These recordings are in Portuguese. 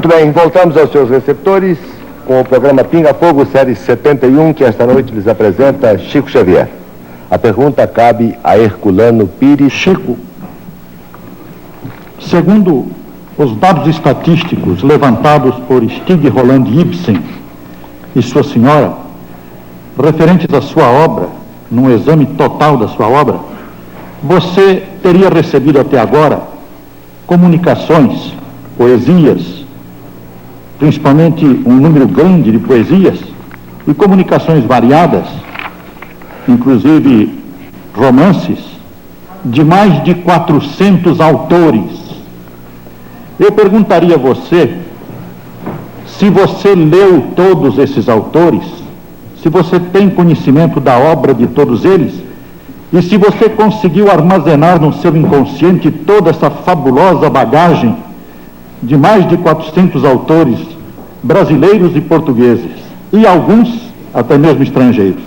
Muito bem, voltamos aos seus receptores com o programa Pinga Fogo, série 71, que esta noite lhes apresenta Chico Xavier. A pergunta cabe a Herculano Pires. Chico, segundo os dados estatísticos levantados por Stig Roland Ibsen e sua senhora, referentes à sua obra, num exame total da sua obra, você teria recebido até agora comunicações, poesias, principalmente um número grande de poesias e comunicações variadas, inclusive romances, de mais de 400 autores. Eu perguntaria a você se você leu todos esses autores, se você tem conhecimento da obra de todos eles, e se você conseguiu armazenar no seu inconsciente toda essa fabulosa bagagem de mais de 400 autores brasileiros e portugueses, e alguns até mesmo estrangeiros.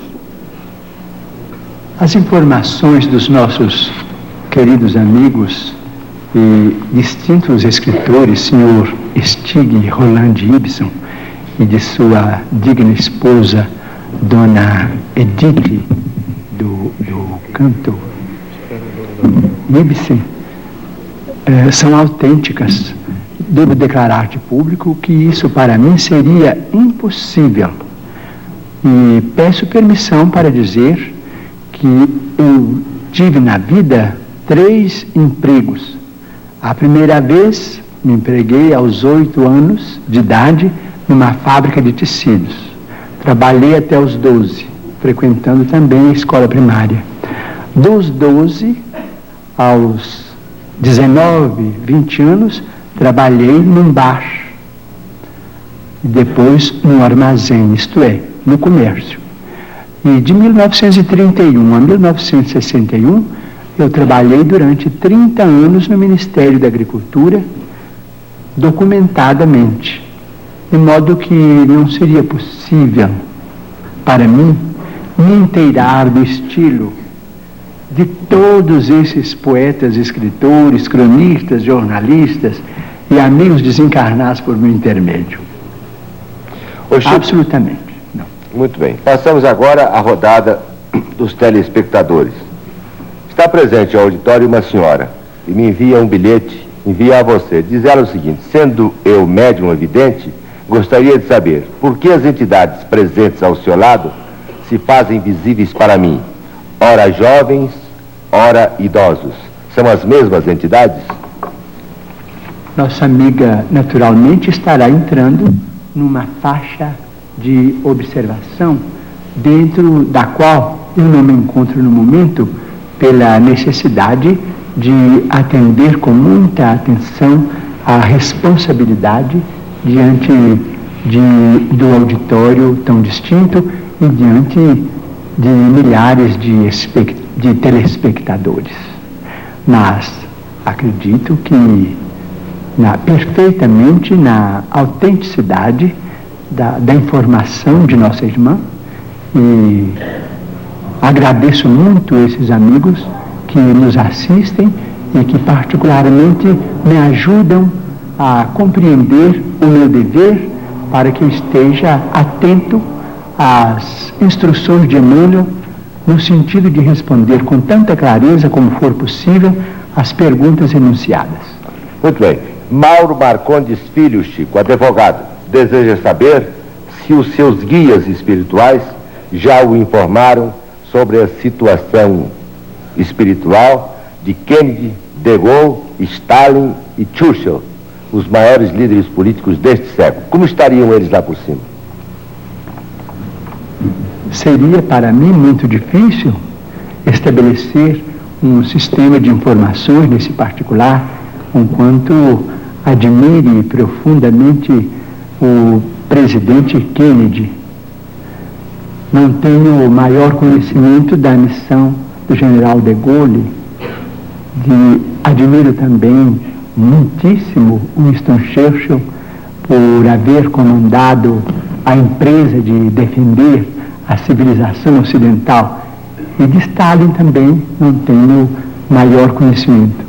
As informações dos nossos queridos amigos e distintos escritores, senhor Stig Roland Ibsen, e de sua digna esposa, dona Edith, do canto Ibsen, são autênticas. Devo declarar de público que isso para mim seria impossível. E peço permissão para dizer que eu tive na vida 3 empregos. A primeira vez me empreguei aos 8 anos de idade numa fábrica de tecidos. Trabalhei até os 12, frequentando também a escola primária. Dos 12 aos 19, 20 anos, trabalhei num bar, e depois num armazém, isto é, no comércio. E de 1931 a 1961, eu trabalhei durante 30 anos no Ministério da Agricultura, documentadamente, de modo que não seria possível para mim me inteirar do estilo de todos esses poetas, escritores, cronistas, jornalistas e amigos desencarnados por meu intermédio. Absolutamente não. Muito bem. Passamos agora à rodada dos telespectadores. Está presente ao auditório uma senhora e me envia um bilhete, envia a você. Diz ela o seguinte: sendo eu médium evidente, gostaria de saber por que as entidades presentes ao seu lado se fazem visíveis para mim. Ora jovens, ora idosos. São as mesmas entidades? Nossa amiga, naturalmente, estará entrando numa faixa de observação dentro da qual eu não me encontro no momento, pela necessidade de atender com muita atenção à responsabilidade diante do auditório tão distinto e diante de milhares de telespectadores. Mas acredito que perfeitamente na autenticidade da informação de nossa irmã, e agradeço muito esses amigos que nos assistem e que particularmente me ajudam a compreender o meu dever para que eu esteja atento às instruções de Emmanuel no sentido de responder com tanta clareza como for possível as perguntas enunciadas. Muito bem. Mauro Marcondes Filho, Chico, advogado, deseja saber se os seus guias espirituais já o informaram sobre a situação espiritual de Kennedy, De Gaulle, Stalin e Churchill, os maiores líderes políticos deste século. Como estariam eles lá por cima? Seria para mim muito difícil estabelecer um sistema de informações nesse particular, enquanto admire profundamente o presidente Kennedy. Não tenho maior conhecimento da missão do general de Gaulle. Admiro também muitíssimo Winston Churchill por haver comandado a empresa de defender a civilização ocidental. E de Stalin também não tenho maior conhecimento.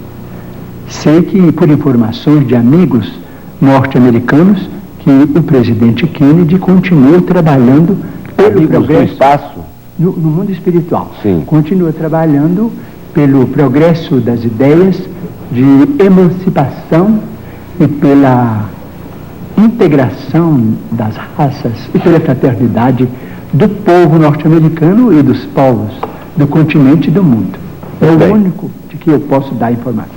Sei que, por informações de amigos, norte-americanos que o presidente Kennedy continua trabalhando pelo progresso do espaço no mundo espiritual. Sim. Continua trabalhando pelo progresso das ideias de emancipação e pela integração das raças e pela fraternidade do povo norte-americano e dos povos do continente e do mundo. É o único de que eu posso dar informações.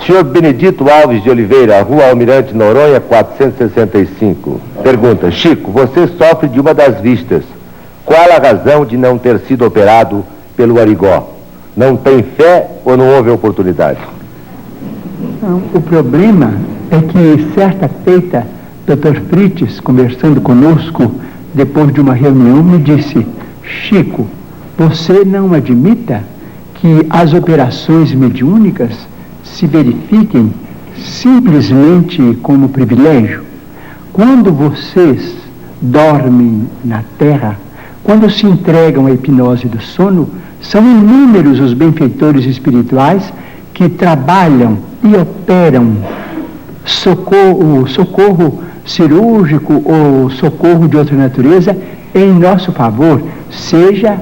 Senhor Benedito Alves de Oliveira, Rua Almirante Noronha, 465. Pergunta: Chico, você sofre de uma das vistas. Qual a razão de não ter sido operado pelo Arigó? Não tem fé ou não houve oportunidade? Não, o problema é que certa feita, Dr. Frites, conversando conosco, depois de uma reunião, me disse: Chico, você não admita que as operações mediúnicas se verifiquem simplesmente como privilégio? Quando vocês dormem na terra, quando se entregam à hipnose do sono, são inúmeros os benfeitores espirituais que trabalham e operam socorro cirúrgico ou socorro de outra natureza em nosso favor, seja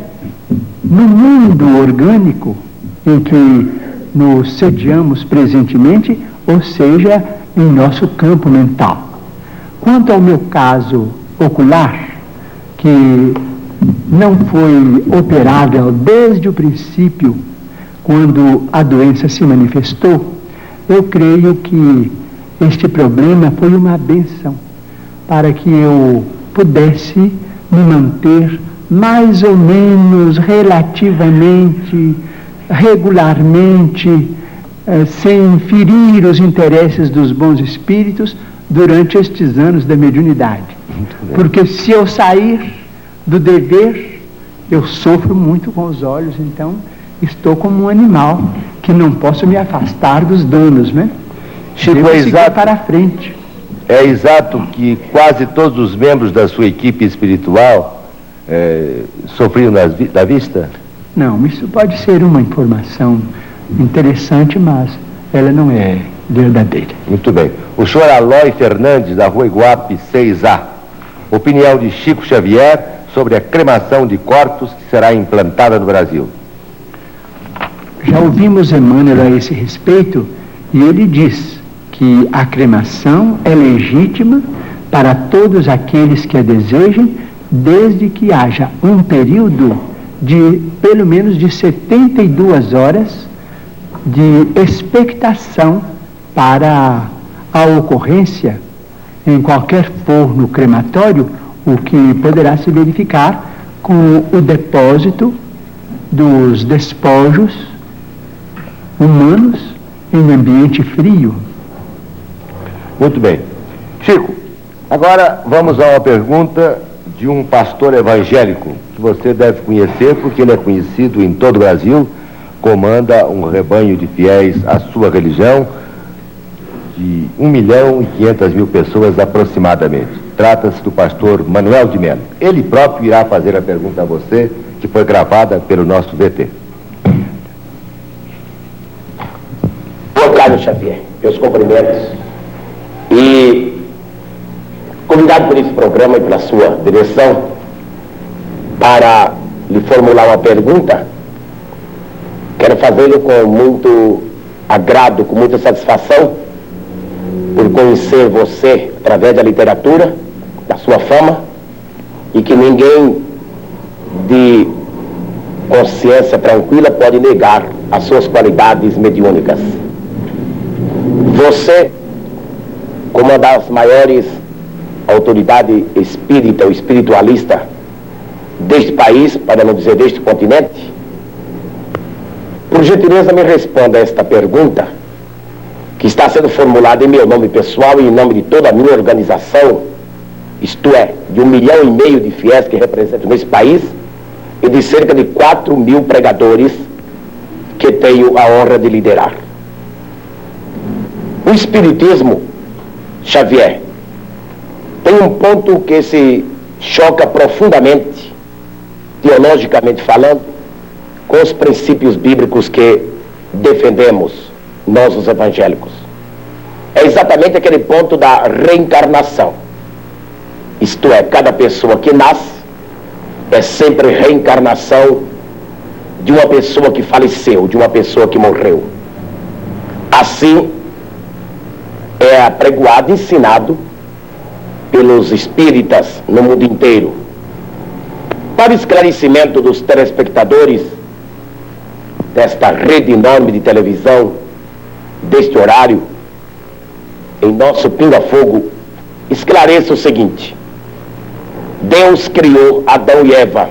no mundo orgânico em que nos sediamos presentemente, ou seja, em nosso campo mental. Quanto ao meu caso ocular, que não foi operável desde o princípio, quando a doença se manifestou, eu creio que este problema foi uma bênção para que eu pudesse me manter mais ou menos relativamente, regularmente, sem ferir os interesses dos bons espíritos durante estes anos da mediunidade. Porque se eu sair do dever, eu sofro muito com os olhos, então estou como um animal que não posso me afastar dos danos, né? Chico, é exato, para frente. É exato que quase todos os membros da sua equipe espiritual sofriam da vista? Não, isso pode ser uma informação interessante, mas ela não é verdadeira. Muito bem. O senhor Aloy Fernandes, da Rua Iguape 6A. Opinião de Chico Xavier sobre a cremação de corpos que será implantada no Brasil. Já ouvimos Emmanuel a esse respeito, e ele diz que a cremação é legítima para todos aqueles que a desejem, desde que haja um período de pelo menos de 72 horas de expectação para a ocorrência em qualquer forno crematório, o que poderá se verificar com o depósito dos despojos humanos em ambiente frio. Muito bem. Chico, agora vamos a uma pergunta de um pastor evangélico que você deve conhecer, porque ele é conhecido em todo o Brasil, comanda um rebanho de fiéis à sua religião de 1.500.000 pessoas aproximadamente. Trata-se do pastor Manuel de Melo. Ele próprio irá fazer a pergunta a você, que foi gravada pelo nosso VT. Carlos Xavier, meus cumprimentos. E convidado por esse programa e pela sua direção para lhe formular uma pergunta, quero fazê-lo com muito agrado, com muita satisfação, por conhecer você através da literatura, da sua fama, e que ninguém de consciência tranquila pode negar as suas qualidades mediúnicas. Você, como uma das maiores autoridades espírita ou espiritualista deste país, para não dizer deste continente, por gentileza me responda a esta pergunta, que está sendo formulada em meu nome pessoal e em nome de toda a minha organização, isto é, de 1,5 milhão de fiéis que representam nesse país e de cerca de 4.000 pregadores que tenho a honra de liderar. O Espiritismo, Xavier, tem um ponto que se choca profundamente, teologicamente falando, com os princípios bíblicos que defendemos, nós os evangélicos. é exatamente aquele ponto da reencarnação. Isto é, cada pessoa que nasce é sempre reencarnação de uma pessoa que faleceu, de uma pessoa que morreu. Assim é apregoado, ensinado pelos espíritas no mundo inteiro. Para o esclarecimento dos telespectadores desta rede enorme de televisão, deste horário, em nosso Pinga-Fogo, esclareça o seguinte: Deus criou Adão e Eva.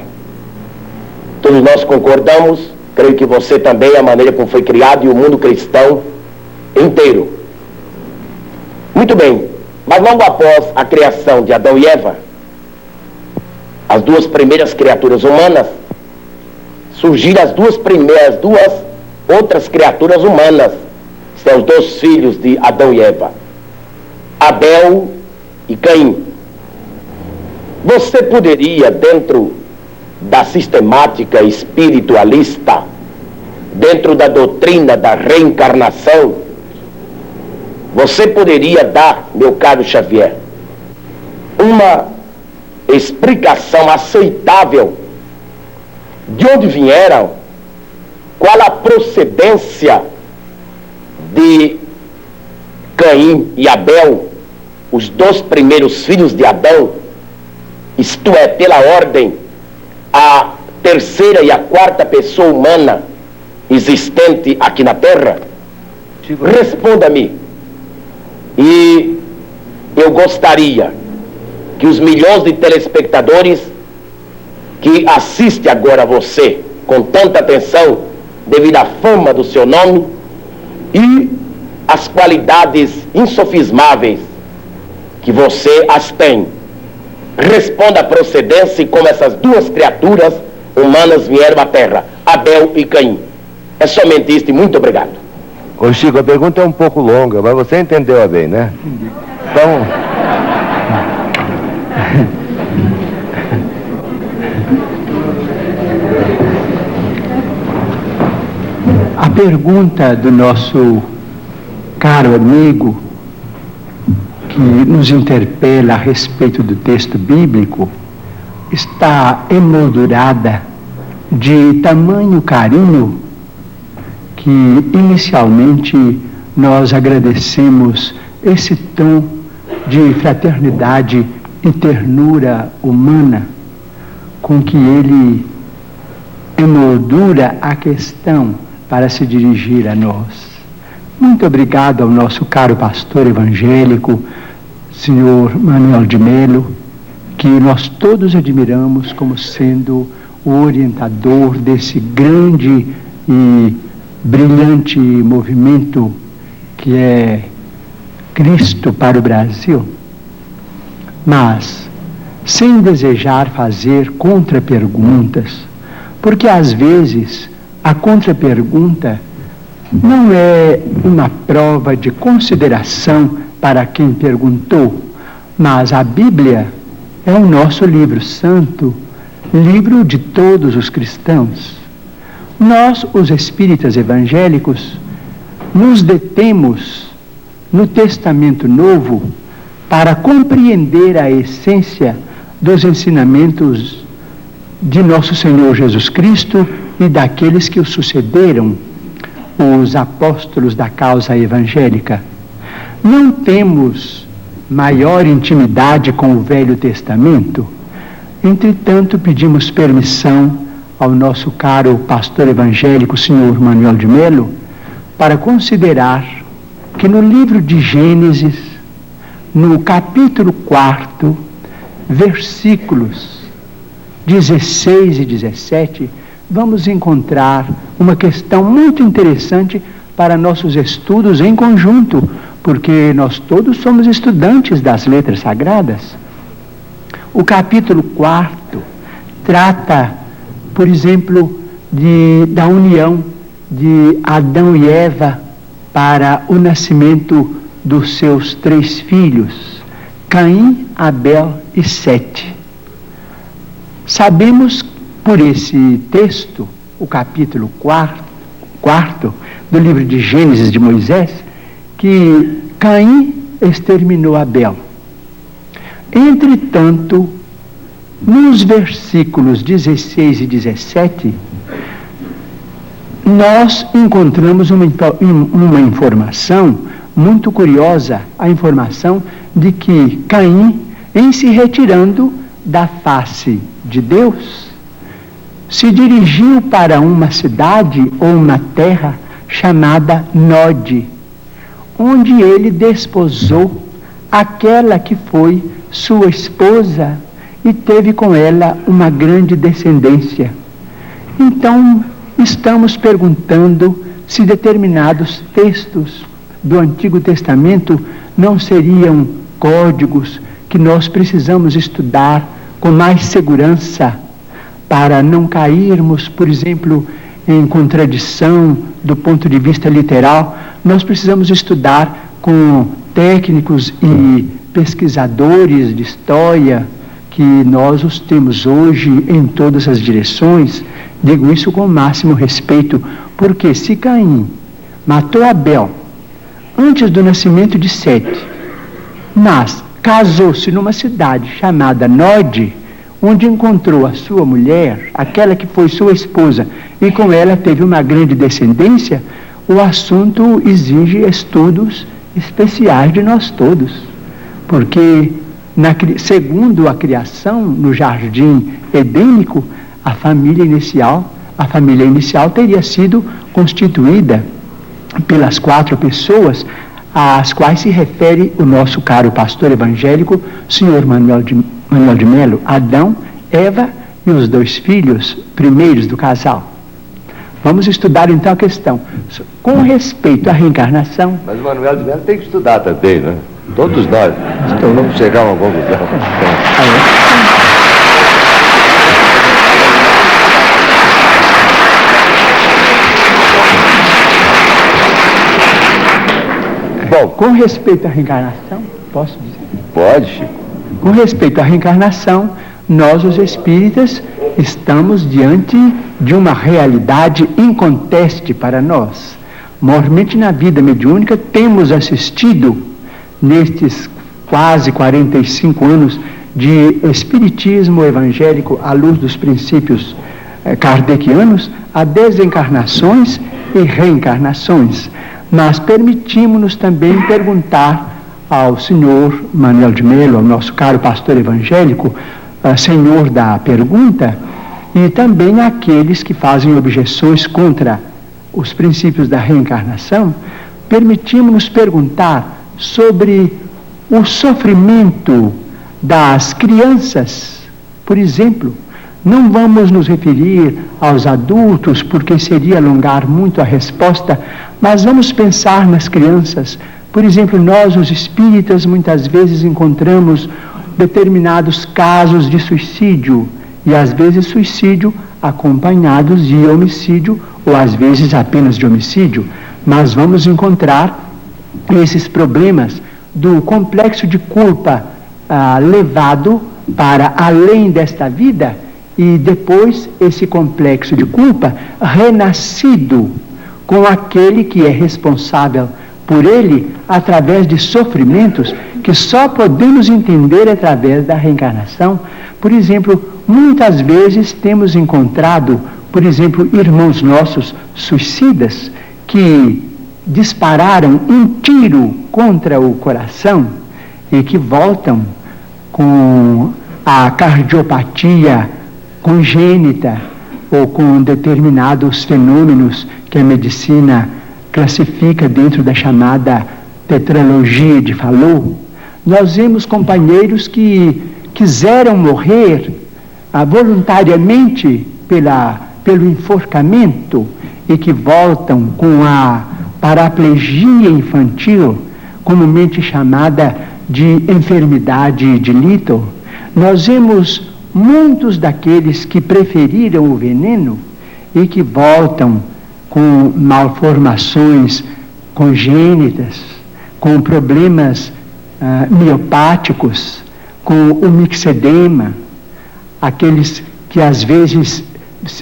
Todos nós concordamos, creio que você também, a maneira como foi criado e o mundo cristão inteiro. Muito bem, mas logo após a criação de Adão e Eva, as duas primeiras criaturas humanas, surgiram as duas outras criaturas humanas. São os dois filhos de Adão e Eva, Abel e Caim. Você poderia, dentro da sistemática espiritualista, dentro da doutrina da reencarnação, você poderia dar, meu caro Xavier, uma explicação aceitável de onde vieram, qual a procedência de Caim e Abel, os dois primeiros filhos de Adão, isto é, pela ordem, a terceira e a quarta pessoa humana existente aqui na Terra? Responda-me. E eu gostaria que os milhões de telespectadores que assistem agora a você com tanta atenção, devido à fama do seu nome e as qualidades insofismáveis que você as tem, responda a procedência e como essas duas criaturas humanas vieram à Terra, Abel e Caim. É somente isto e muito obrigado. Ô Chico, a pergunta é um pouco longa, mas você entendeu bem, né? Então... A pergunta do nosso caro amigo, que nos interpela a respeito do texto bíblico, está emoldurada de tamanho carinho que inicialmente nós agradecemos esse tom de fraternidade e ternura humana com que ele emoldura a questão para se dirigir a nós. Muito obrigado ao nosso caro pastor evangélico, senhor Manuel de Melo, que nós todos admiramos como sendo o orientador desse grande e brilhante movimento que é Cristo para o Brasil. Mas, sem desejar fazer contraperguntas, porque às vezes a contrapergunta não é uma prova de consideração para quem perguntou, mas a Bíblia é o nosso livro santo, livro de todos os cristãos. Nós, os espíritas evangélicos, nos detemos no Testamento Novo para compreender a essência dos ensinamentos de nosso Senhor Jesus Cristo e daqueles que o sucederam, os apóstolos da causa evangélica. Não temos maior intimidade com o Velho Testamento, entretanto pedimos permissão ao nosso caro pastor evangélico, senhor Manuel de Melo, para considerar que no livro de Gênesis, no capítulo 4, versículos 16 e 17, vamos encontrar uma questão muito interessante para nossos estudos em conjunto, porque nós todos somos estudantes das letras sagradas. O capítulo 4 trata, por exemplo, da união de Adão e Eva para o nascimento dos seus 3 filhos, Caim, Abel e Sete. Sabemos por esse texto, o capítulo 4 do livro de Gênesis de Moisés, que Caim exterminou Abel. Entretanto, nos versículos 16 e 17, nós encontramos uma informação muito curiosa, a informação de que Caim, em se retirando da face de Deus, se dirigiu para uma cidade ou uma terra chamada Nod, onde ele desposou aquela que foi sua esposa e teve com ela uma grande descendência. Então, estamos perguntando se determinados textos do Antigo Testamento não seriam códigos que nós precisamos estudar com mais segurança para não cairmos, por exemplo, em contradição do ponto de vista literal. Nós precisamos estudar com técnicos e pesquisadores de história, que nós os temos hoje em todas as direções. Digo isso com o máximo respeito, porque se Caim matou Abel antes do nascimento de Sete, mas casou-se numa cidade chamada Nod, onde encontrou a sua mulher, aquela que foi sua esposa, e com ela teve uma grande descendência, o assunto exige estudos especiais de nós todos, porque segundo a criação no jardim edênico, a família inicial teria sido constituída pelas 4 pessoas às quais se refere o nosso caro pastor evangélico, senhor Manuel de Melo: Adão, Eva e os 2 filhos primeiros do casal. Vamos estudar então a questão com respeito à reencarnação. Mas o Manuel de Melo tem que estudar também, né? Todos nós. Então vamos chegar a uma conclusão. Bom, com respeito à reencarnação, posso dizer? Pode, Chico. Com respeito à reencarnação, nós, os espíritas, estamos diante de uma realidade inconteste para nós. Mormente na vida mediúnica, temos assistido, nestes quase 45 anos de espiritismo evangélico à luz dos princípios kardecianos, a desencarnações e reencarnações. Mas permitimos-nos também perguntar ao senhor Manuel de Melo, ao nosso caro pastor evangélico, senhor da pergunta, e também àqueles que fazem objeções contra os princípios da reencarnação, permitimos-nos perguntar sobre o sofrimento das crianças, por exemplo. Não vamos nos referir aos adultos, porque seria alongar muito a resposta, mas vamos pensar nas crianças. Por exemplo, nós, os espíritas, muitas vezes encontramos determinados casos de suicídio, e às vezes suicídio acompanhados de homicídio, ou às vezes apenas de homicídio. Mas vamos encontrar esses problemas do complexo de culpa levado para além desta vida, e depois esse complexo de culpa renascido com aquele que é responsável por ele através de sofrimentos que só podemos entender através da reencarnação. Por exemplo, muitas vezes temos encontrado, por exemplo, irmãos nossos suicidas que dispararam um tiro contra o coração e que voltam com a cardiopatia congênita ou com determinados fenômenos que a medicina classifica dentro da chamada tetralogia de Fallot. Nós vemos companheiros que quiseram morrer voluntariamente pelo enforcamento e que voltam com a paraplegia infantil, comumente chamada de enfermidade de Little. Nós vemos muitos daqueles que preferiram o veneno e que voltam com malformações congênitas, com problemas miopáticos, com o mixedema, aqueles que às vezes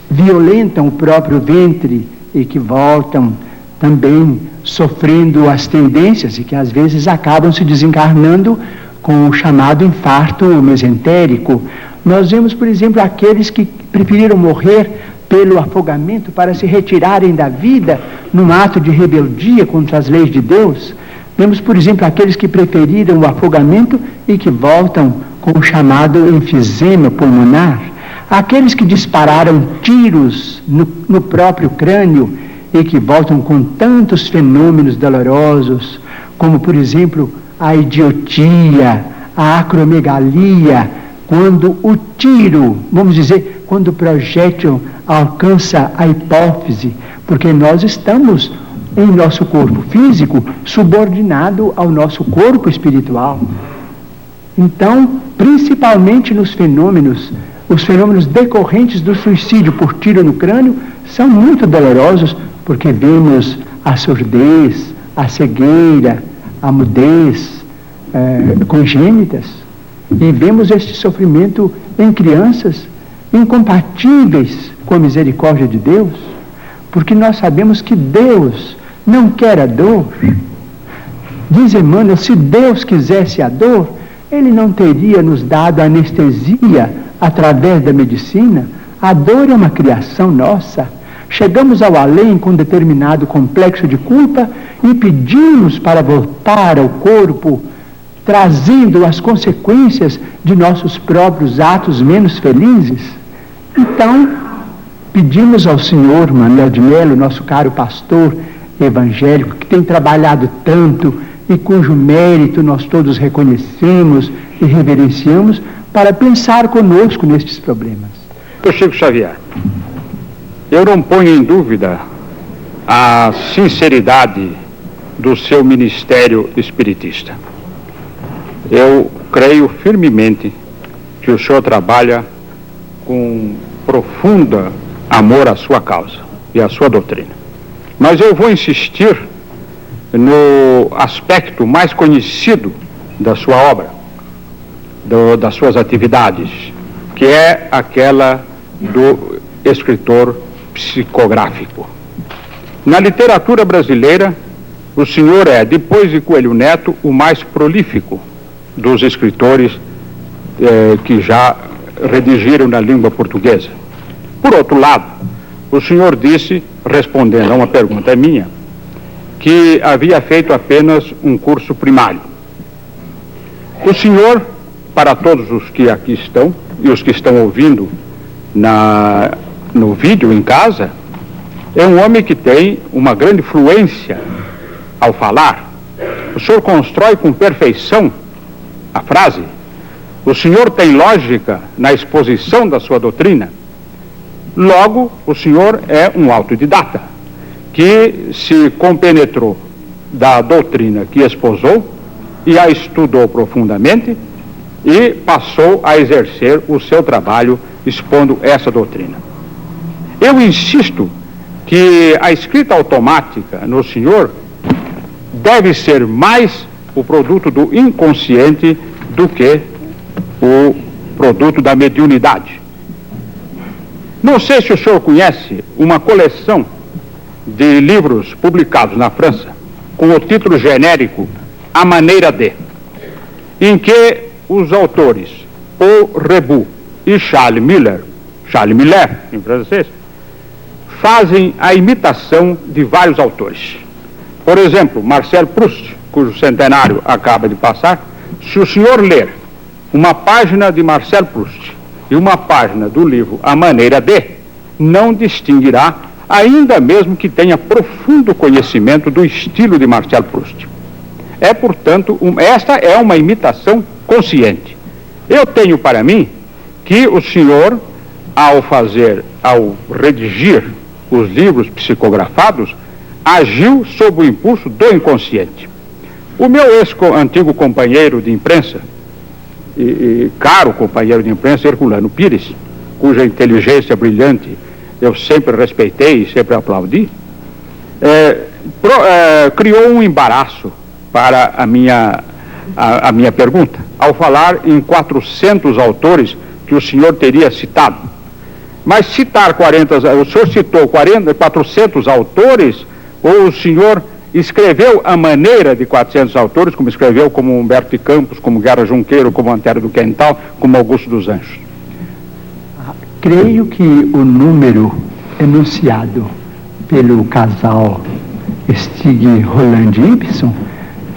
violentam o próprio ventre e que voltam também sofrendo as tendências e que às vezes acabam se desencarnando com o chamado infarto mesentérico. Nós vemos, por exemplo, aqueles que preferiram morrer pelo afogamento para se retirarem da vida num ato de rebeldia contra as leis de Deus. Vemos, por exemplo, aqueles que preferiram o afogamento e que voltam com o chamado enfisema pulmonar. Aqueles que dispararam tiros no próprio crânio e que voltam com tantos fenômenos dolorosos, como, por exemplo, a idiotia, a acromegalia, quando o tiro, vamos dizer, quando o projétil alcança a hipófise, porque nós estamos em nosso corpo físico subordinado ao nosso corpo espiritual. Então, principalmente nos fenômenos, os fenômenos decorrentes do suicídio por tiro no crânio são muito dolorosos, porque vemos a surdez, a cegueira, a mudez congênitas, e vemos este sofrimento em crianças incompatíveis com a misericórdia de Deus, porque nós sabemos que Deus não quer a dor. Diz Emmanuel, se Deus quisesse a dor, Ele não teria nos dado anestesia através da medicina. A dor é uma criação nossa. Chegamos ao além com determinado complexo de culpa e pedimos para voltar ao corpo, trazendo as consequências de nossos próprios atos menos felizes. Então, pedimos ao Senhor Manuel de Melo, nosso caro pastor evangélico, que tem trabalhado tanto e cujo mérito nós todos reconhecemos e reverenciamos, para pensar conosco nestes problemas. Chico Xavier, eu não ponho em dúvida a sinceridade do seu ministério espiritista. Eu creio firmemente que o senhor trabalha com profundo amor à sua causa e à sua doutrina. Mas eu vou insistir no aspecto mais conhecido da sua obra, das suas atividades, que é aquela do escritor psicográfico. Na literatura brasileira, o senhor é, depois de Coelho Neto, o mais prolífico dos escritores que já redigiram na língua portuguesa. Por outro lado, o senhor disse, respondendo a uma pergunta minha, que havia feito apenas um curso primário. O senhor, para todos os que aqui estão e os que estão ouvindo no vídeo em casa, é um homem que tem uma grande fluência ao falar. O senhor constrói com perfeição a frase. O senhor tem lógica na exposição da sua doutrina. Logo, o senhor é um autodidata que se compenetrou da doutrina que esposou e a estudou profundamente e passou a exercer o seu trabalho expondo essa doutrina. Eu insisto que a escrita automática no senhor deve ser mais o produto do inconsciente do que o produto da mediunidade. Não sei se o senhor conhece uma coleção de livros publicados na França com o título genérico A Maneira de, em que os autores Paul Rebut e Charles Miller em francês, fazem a imitação de vários autores. Por exemplo, Marcel Proust, cujo centenário acaba de passar, se o senhor ler uma página de Marcel Proust e uma página do livro A Maneira de, não distinguirá, ainda mesmo que tenha profundo conhecimento do estilo de Marcel Proust. É, portanto, esta é uma imitação consciente. Eu tenho para mim que o senhor, ao redigir os livros psicografados, agiu sob o impulso do inconsciente. O meu antigo companheiro de imprensa, e caro companheiro de imprensa, Herculano Pires, cuja inteligência brilhante eu sempre respeitei e sempre aplaudi, criou um embaraço para a minha pergunta, ao falar em 400 autores que o senhor teria citado. Mas citar o senhor citou 400 autores Ou o senhor escreveu a maneira de 400 autores, como escreveu como Humberto de Campos, como Guerra Junqueiro, como Antero do Quental, como Augusto dos Anjos? Creio que o número enunciado pelo casal Stig, Roland e Ibsen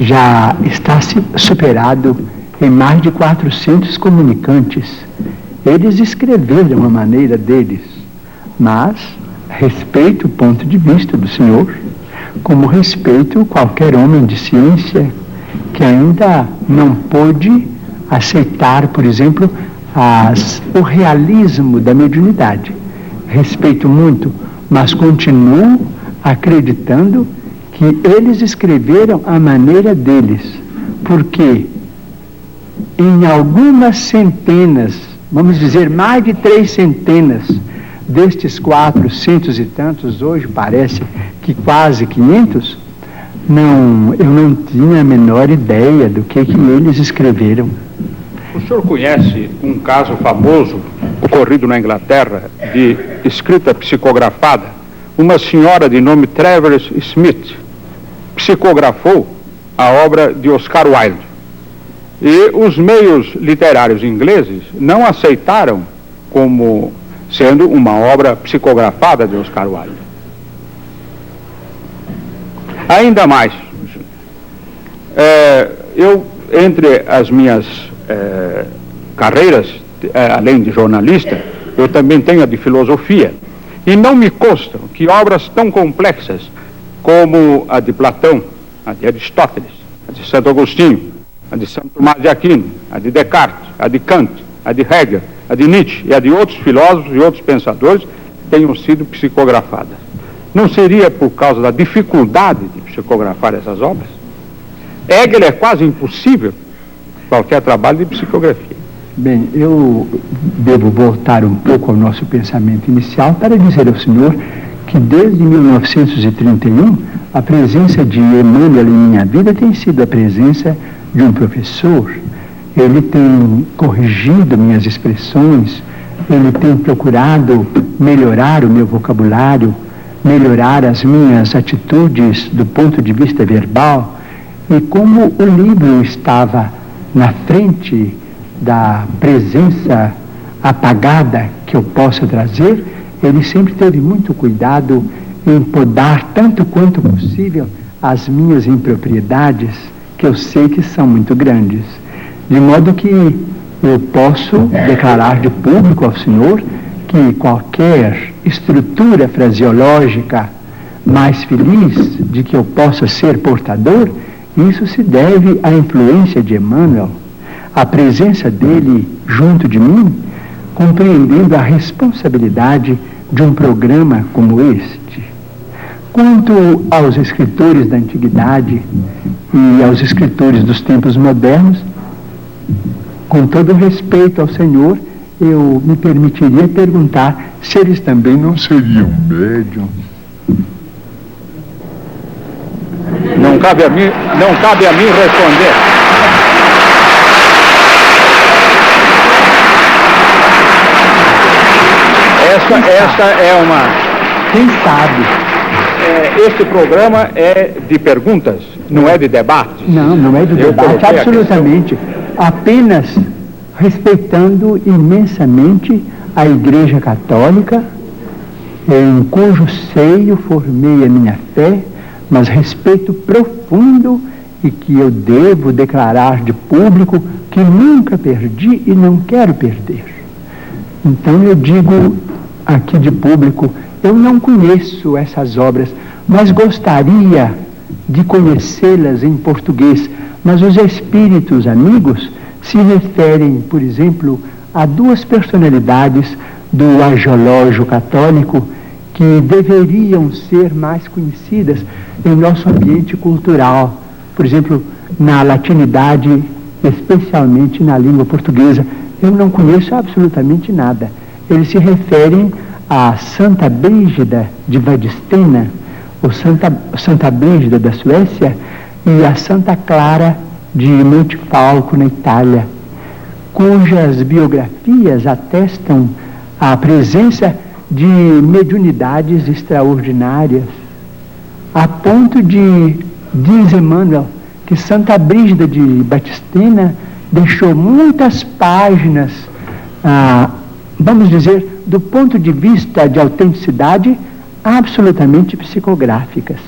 já está superado em mais de 400 comunicantes. Eles escreveram a maneira deles, mas respeito o ponto de vista do senhor, como respeito qualquer homem de ciência que ainda não pôde aceitar, por exemplo, o realismo da mediunidade. Respeito muito, mas continuo acreditando que eles escreveram a maneira deles, porque em algumas centenas, vamos dizer mais de 3 centenas, destes 400 e tantos, hoje parece que quase 500, eu não tinha a menor ideia do que eles escreveram. O senhor conhece um caso famoso ocorrido na Inglaterra de escrita psicografada? Uma senhora de nome Travers Smith psicografou a obra de Oscar Wilde. E os meios literários ingleses não aceitaram como sendo uma obra psicografada de Oscar Wilde. Ainda mais, entre as minhas carreiras, além de jornalista, eu também tenho a de filosofia, e não me constam que obras tão complexas como a de Platão, a de Aristóteles, a de Santo Agostinho, a de Santo Tomás de Aquino, a de Descartes, a de Kant, a de Hegel, a de Nietzsche e a de outros filósofos e outros pensadores tenham sido psicografadas. Não seria por causa da dificuldade de psicografar essas obras? Hegel é quase impossível qualquer trabalho de psicografia. Bem, eu devo voltar um pouco ao nosso pensamento inicial para dizer ao senhor que desde 1931 a presença de Emmanuel em minha vida tem sido a presença de um professor. Ele tem corrigido minhas expressões, ele tem procurado melhorar o meu vocabulário, melhorar as minhas atitudes do ponto de vista verbal. E como o livro estava na frente da presença apagada que eu possa trazer, ele sempre teve muito cuidado em podar tanto quanto possível as minhas impropriedades, que eu sei que são muito grandes. De modo que eu posso declarar de público ao senhor que qualquer estrutura fraseológica mais feliz de que eu possa ser portador, isso se deve à influência de Emmanuel, a presença dele junto de mim, compreendendo a responsabilidade de um programa como este. Quanto aos escritores da antiguidade e aos escritores dos tempos modernos, com todo respeito ao senhor, eu me permitiria perguntar se eles também não seriam médiums. Não cabe a mim responder. Essa é uma... Quem sabe? Este programa é de perguntas, não é de debates. Não é de debate, absolutamente. Apenas respeitando imensamente a Igreja Católica, em cujo seio formei a minha fé, mas respeito profundo e que eu devo declarar de público que nunca perdi e não quero perder. Então eu digo aqui de público, eu não conheço essas obras, mas gostaria de conhecê-las em português. Mas os espíritos amigos se referem, por exemplo, a 2 personalidades do agiológio católico que deveriam ser mais conhecidas em nosso ambiente cultural. Por exemplo, na latinidade, especialmente na língua portuguesa, eu não conheço absolutamente nada. Eles se referem a Santa Brígida de Vadstena, ou Santa Brígida da Suécia, e a Santa Clara de Montefalco, na Itália, cujas biografias atestam a presença de mediunidades extraordinárias. a ponto de, diz Emmanuel, que Santa Brígida de Batistina deixou muitas páginas, vamos dizer, do ponto de vista de autenticidade, absolutamente psicográficas.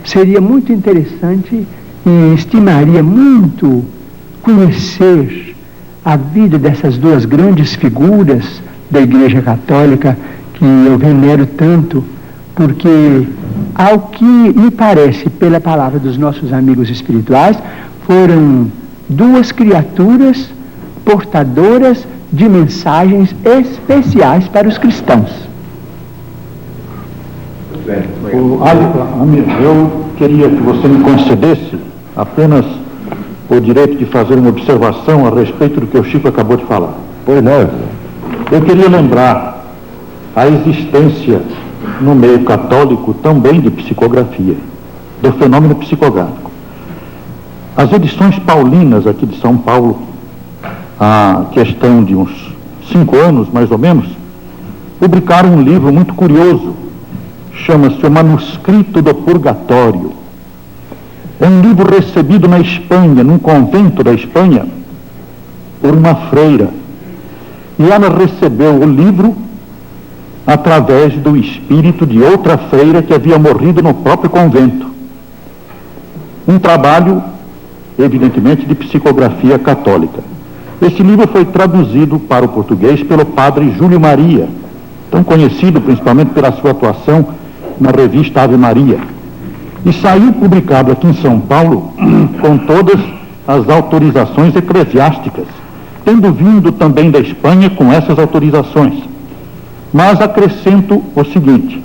Seria muito interessante e estimaria muito conhecer a vida dessas duas grandes figuras da Igreja Católica que eu venero tanto, porque, ao que me parece, pela palavra dos nossos amigos espirituais, foram duas criaturas portadoras de mensagens especiais para os cristãos. Eu queria que você me concedesse apenas o direito de fazer uma observação a respeito do que o Chico acabou de falar. Pois não. Eu queria lembrar a existência no meio católico também de psicografia, do fenômeno psicográfico. As edições paulinas aqui de São Paulo, há questão de uns 5 anos, mais ou menos, publicaram um livro muito curioso, chama-se O Manuscrito do Purgatório. É um livro recebido na Espanha, num convento da Espanha, por uma freira. E ela recebeu o livro através do espírito de outra freira que havia morrido no próprio convento. Um trabalho, evidentemente, de psicografia católica. Esse livro foi traduzido para o português pelo padre Júlio Maria, tão conhecido principalmente pela sua atuação na revista Ave Maria. E saiu publicado aqui em São Paulo com todas as autorizações eclesiásticas, tendo vindo também da Espanha com essas autorizações. Mas acrescento o seguinte: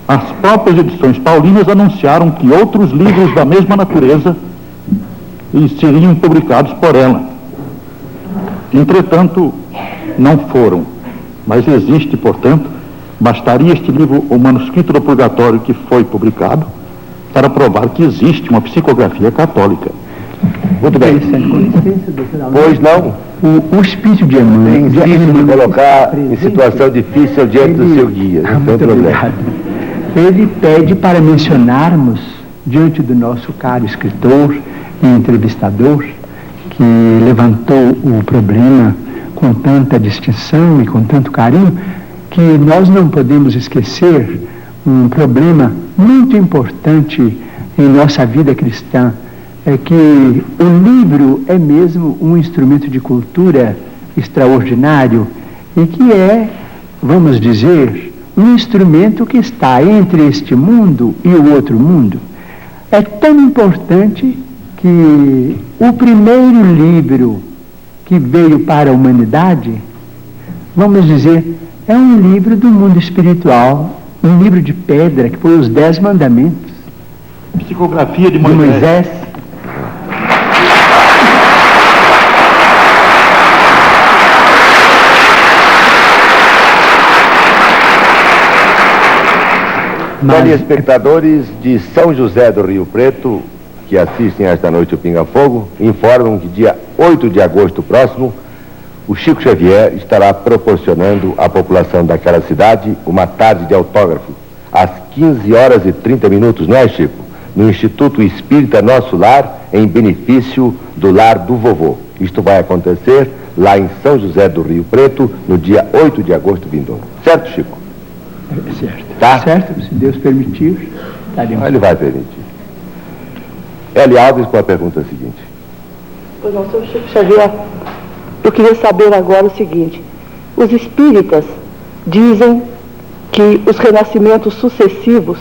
as próprias edições paulinas anunciaram que outros livros da mesma natureza seriam publicados por ela. Entretanto, não foram. Mas existe, portanto, bastaria este livro, O Manuscrito do Purgatório, que foi publicado, para provar que existe uma psicografia católica. Muito bem. Pois não? O espírito de Emmanuel... É difícil de colocar em situação difícil diante do seu guia, não tem problema. Ele pede para mencionarmos, diante do nosso caro escritor e entrevistador, que levantou o problema com tanta distinção e com tanto carinho, que nós não podemos esquecer um problema muito importante em nossa vida cristã, é que o livro é mesmo um instrumento de cultura extraordinário e que é, vamos dizer, um instrumento que está entre este mundo e o outro mundo. É tão importante que o primeiro livro que veio para a humanidade, vamos dizer, é um livro do mundo espiritual, um livro de pedra, que foi os 10 Mandamentos. Psicografia de Moisés. Telespectadores de São José do Rio Preto, que assistem esta noite o Pinga Fogo, informam que dia 8 de agosto próximo, o Chico Xavier estará proporcionando à população daquela cidade uma tarde de autógrafo, às 15h30, não é, Chico? No Instituto Espírita Nosso Lar, em benefício do Lar do Vovô. Isto vai acontecer lá em São José do Rio Preto, no dia 8 de agosto vindouro. Certo, Chico? Certo. Tá? Certo, se Deus permitir, estaremos. Ele vai permitir. Eli Alves com a pergunta seguinte. Pois não, senhor Chico Xavier, eu queria saber agora o seguinte: os espíritas dizem que os renascimentos sucessivos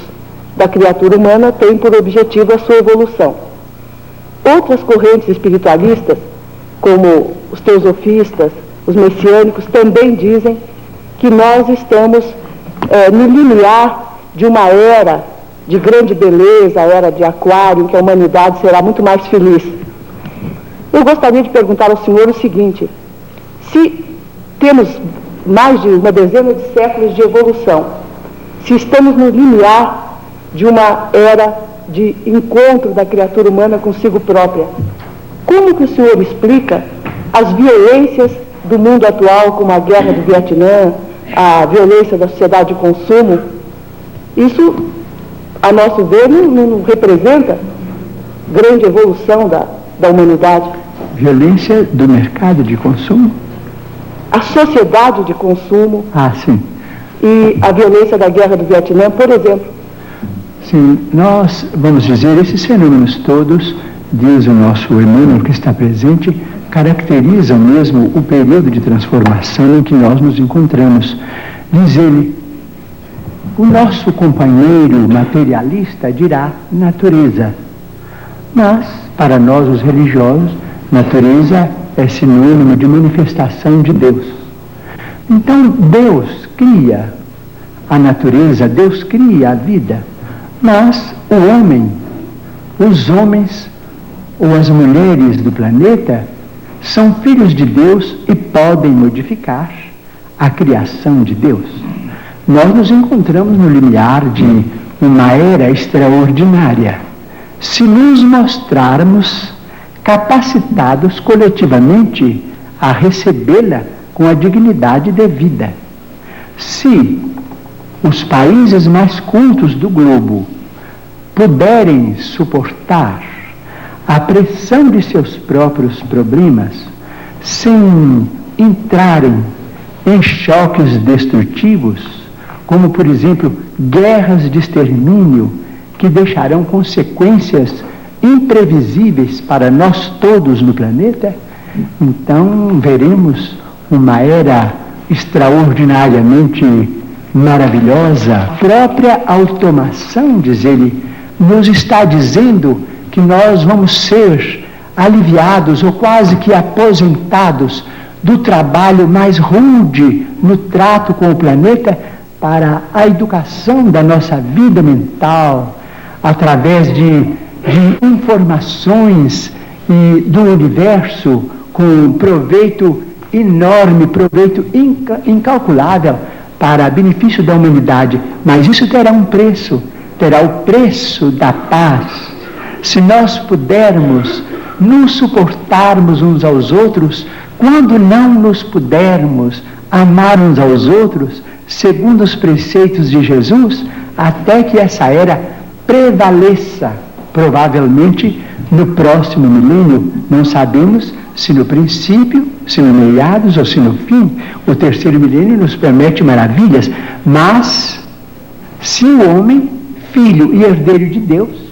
da criatura humana têm por objetivo a sua evolução. Outras correntes espiritualistas, como os teosofistas, os messiânicos, também dizem que nós estamos no limiar de uma era de grande beleza, a era de Aquário, em que a humanidade será muito mais feliz. Eu gostaria de perguntar ao senhor o seguinte: se temos mais de uma dezena de séculos de evolução, se estamos no limiar de uma era de encontro da criatura humana consigo própria, como que o senhor explica as violências do mundo atual, como a guerra do Vietnã, a violência da sociedade de consumo? Isso a nosso ver, não representa grande evolução da humanidade. Violência do mercado de consumo? A sociedade de consumo. Ah, sim. E a violência da guerra do Vietnã, por exemplo. Sim, nós vamos dizer, esses fenômenos todos, diz o nosso Emmanuel que está presente, caracterizam mesmo o período de transformação em que nós nos encontramos. Diz ele, o nosso companheiro materialista dirá natureza, mas para nós os religiosos, natureza é sinônimo de manifestação de Deus. Então Deus cria a natureza, Deus cria a vida, mas o homem, os homens ou as mulheres do planeta são filhos de Deus e podem modificar a criação de Deus. Nós nos encontramos no limiar de uma era extraordinária. Se nos mostrarmos capacitados coletivamente a recebê-la com a dignidade devida. Se os países mais cultos do globo puderem suportar a pressão de seus próprios problemas sem entrarem em choques destrutivos, como, por exemplo, guerras de extermínio que deixarão consequências imprevisíveis para nós todos no planeta, então veremos uma era extraordinariamente maravilhosa. A própria automação, diz ele, nos está dizendo que nós vamos ser aliviados ou quase que aposentados do trabalho mais rude no trato com o planeta para a educação da nossa vida mental, através de informações e do universo com proveito enorme, proveito incalculável para benefício da humanidade. Mas isso terá um preço, terá o preço da paz. Se nós pudermos nos suportarmos uns aos outros, quando não nos pudermos amar uns aos outros, segundo os preceitos de Jesus, até que essa era prevaleça, provavelmente no próximo milênio, não sabemos se no princípio, se no meados ou se no fim. O terceiro milênio nos promete maravilhas, mas se o homem, filho e herdeiro de Deus,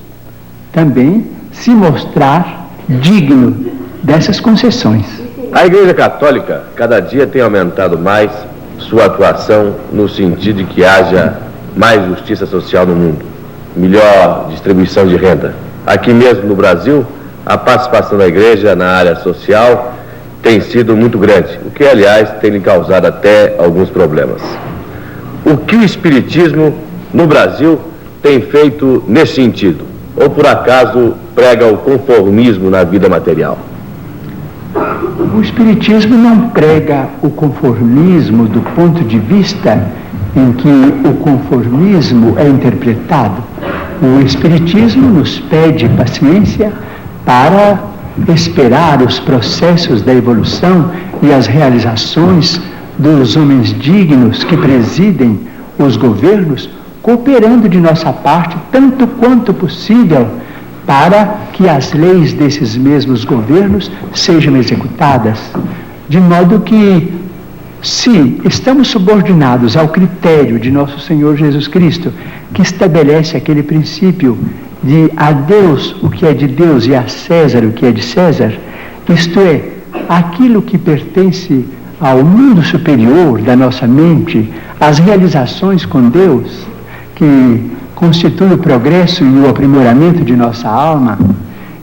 também se mostrar digno dessas concessões. A Igreja Católica cada dia tem aumentado mais sua atuação no sentido de que haja mais justiça social no mundo, melhor distribuição de renda. Aqui mesmo no Brasil, a participação da Igreja na área social tem sido muito grande, o que, aliás, tem lhe causado até alguns problemas. O que o Espiritismo no Brasil tem feito nesse sentido? Ou, por acaso, prega o conformismo na vida material? O Espiritismo não prega o conformismo do ponto de vista em que o conformismo é interpretado. O Espiritismo nos pede paciência para esperar os processos da evolução e as realizações dos homens dignos que presidem os governos, cooperando de nossa parte tanto quanto possível para que as leis desses mesmos governos sejam executadas, de modo que, se estamos subordinados ao critério de nosso Senhor Jesus Cristo, que estabelece aquele princípio de a Deus o que é de Deus e a César o que é de César, isto é, aquilo que pertence ao mundo superior da nossa mente, as realizações com Deus, que constitui o progresso e o aprimoramento de nossa alma,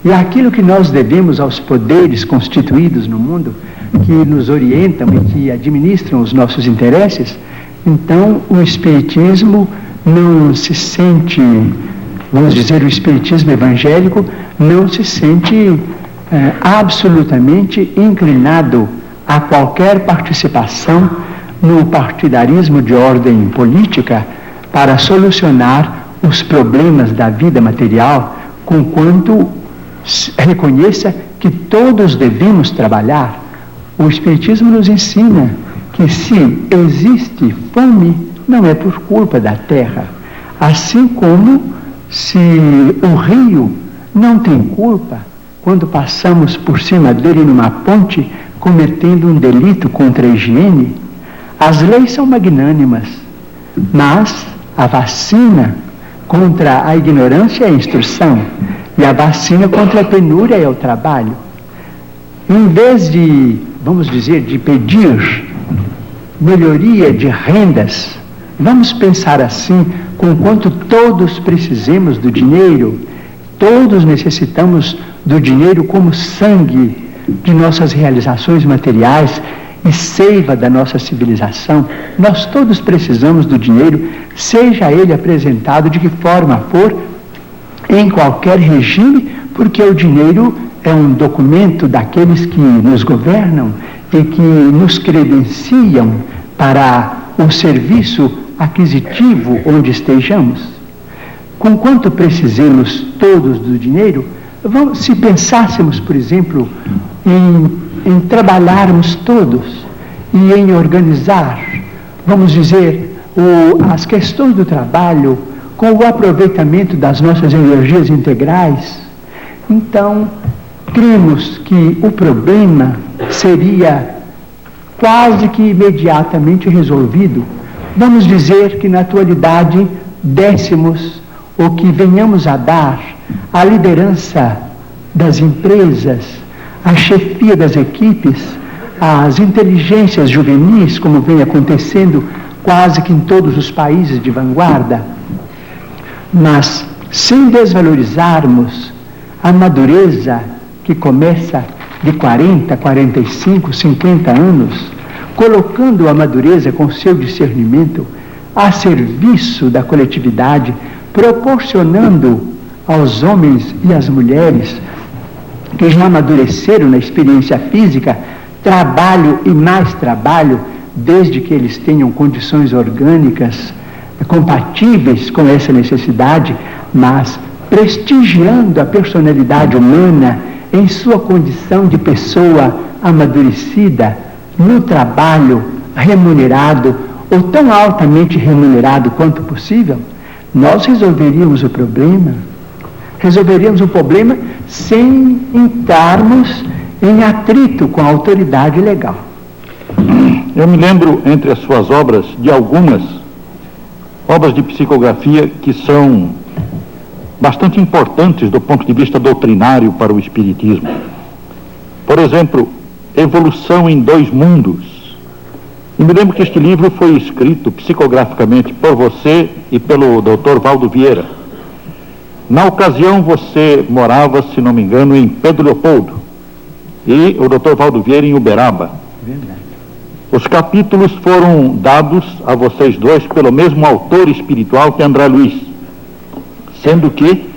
e aquilo que nós devemos aos poderes constituídos no mundo, que nos orientam e que administram os nossos interesses, então o Espiritismo não se sente, vamos dizer, o Espiritismo evangélico não se sente absolutamente inclinado a qualquer participação no partidarismo de ordem política para solucionar os problemas da vida material, conquanto reconheça que todos devemos trabalhar. O Espiritismo nos ensina que se existe fome, não é por culpa da terra, assim como se o rio não tem culpa quando passamos por cima dele numa ponte cometendo um delito contra a higiene? As leis são magnânimas, mas a vacina contra a ignorância é a instrução, e a vacina contra a penúria é o trabalho. Em vez de, vamos dizer, de pedir melhoria de rendas, vamos pensar assim: conquanto todos precisemos do dinheiro, todos necessitamos do dinheiro como sangue de nossas realizações materiais e seiva da nossa civilização. Nós todos precisamos do dinheiro, seja ele apresentado de que forma for, em qualquer regime, porque o dinheiro é um documento daqueles que nos governam e que nos credenciam para o serviço aquisitivo onde estejamos. Conquanto precisemos todos do dinheiro, se pensássemos, por exemplo, em trabalharmos todos e em organizar, vamos dizer, as questões do trabalho com o aproveitamento das nossas energias integrais, então cremos que o problema seria quase que imediatamente resolvido. Vamos dizer que na atualidade dessemos ou que venhamos a dar a liderança das empresas, a chefia das equipes, as inteligências juvenis, como vem acontecendo quase que em todos os países de vanguarda, mas sem desvalorizarmos a madureza que começa de 40, 45, 50 anos, colocando a madureza com seu discernimento a serviço da coletividade, proporcionando aos homens e às mulheres que já amadureceram na experiência física trabalho e mais trabalho, desde que eles tenham condições orgânicas compatíveis com essa necessidade, mas prestigiando a personalidade humana em sua condição de pessoa amadurecida, no trabalho remunerado, ou tão altamente remunerado quanto possível, nós resolveríamos o problema sem entrarmos em atrito com a autoridade legal. Eu me lembro, entre as suas obras, de algumas obras de psicografia que são bastante importantes do ponto de vista doutrinário para o espiritismo. Por exemplo, Evolução em Dois Mundos. E me lembro que este livro foi escrito psicograficamente por você e pelo Dr. Valdo Vieira. Na ocasião você morava, se não me engano, em Pedro Leopoldo e o Dr. Valdo Vieira em Uberaba. Verdade. Os capítulos foram dados a vocês dois pelo mesmo autor espiritual que André Luiz, sendo que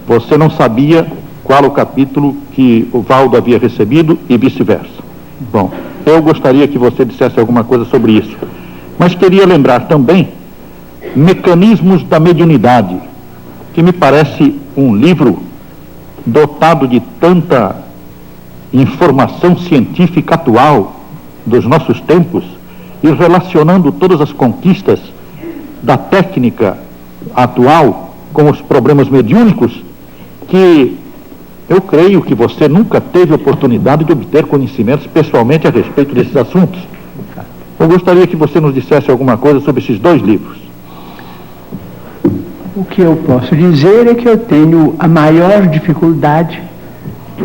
você não sabia qual o capítulo que o Valdo havia recebido e vice-versa. Bom, eu gostaria que você dissesse alguma coisa sobre isso, mas queria lembrar também Mecanismos da Mediunidade, que me parece um livro dotado de tanta informação científica atual dos nossos tempos e relacionando todas as conquistas da técnica atual com os problemas mediúnicos, que eu creio que você nunca teve oportunidade de obter conhecimentos pessoalmente a respeito desses assuntos. Eu gostaria que você nos dissesse alguma coisa sobre esses dois livros. O que eu posso dizer é que eu tenho a maior dificuldade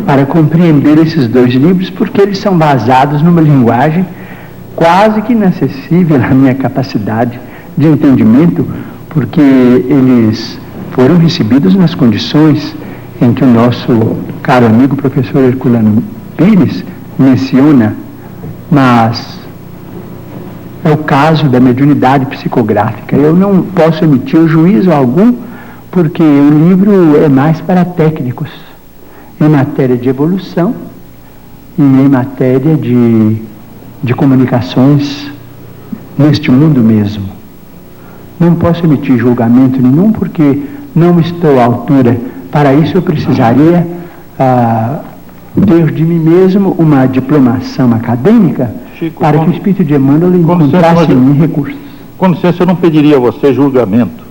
para compreender esses dois livros, porque eles são basados numa linguagem quase que inacessível à minha capacidade de entendimento, porque eles foram recebidos nas condições em que o nosso caro amigo professor Herculano Pires menciona, mas é o caso da mediunidade psicográfica. Eu não posso emitir juízo algum, porque o livro é mais para técnicos, em matéria de evolução e em matéria de comunicações neste mundo mesmo. Não posso emitir julgamento nenhum, porque não estou à altura. Para isso eu precisaria ter de mim mesmo uma diplomação acadêmica, Chico, para que o Espírito de Emmanuel encontrasse em mim recursos. Com licença, eu não pediria a você julgamento.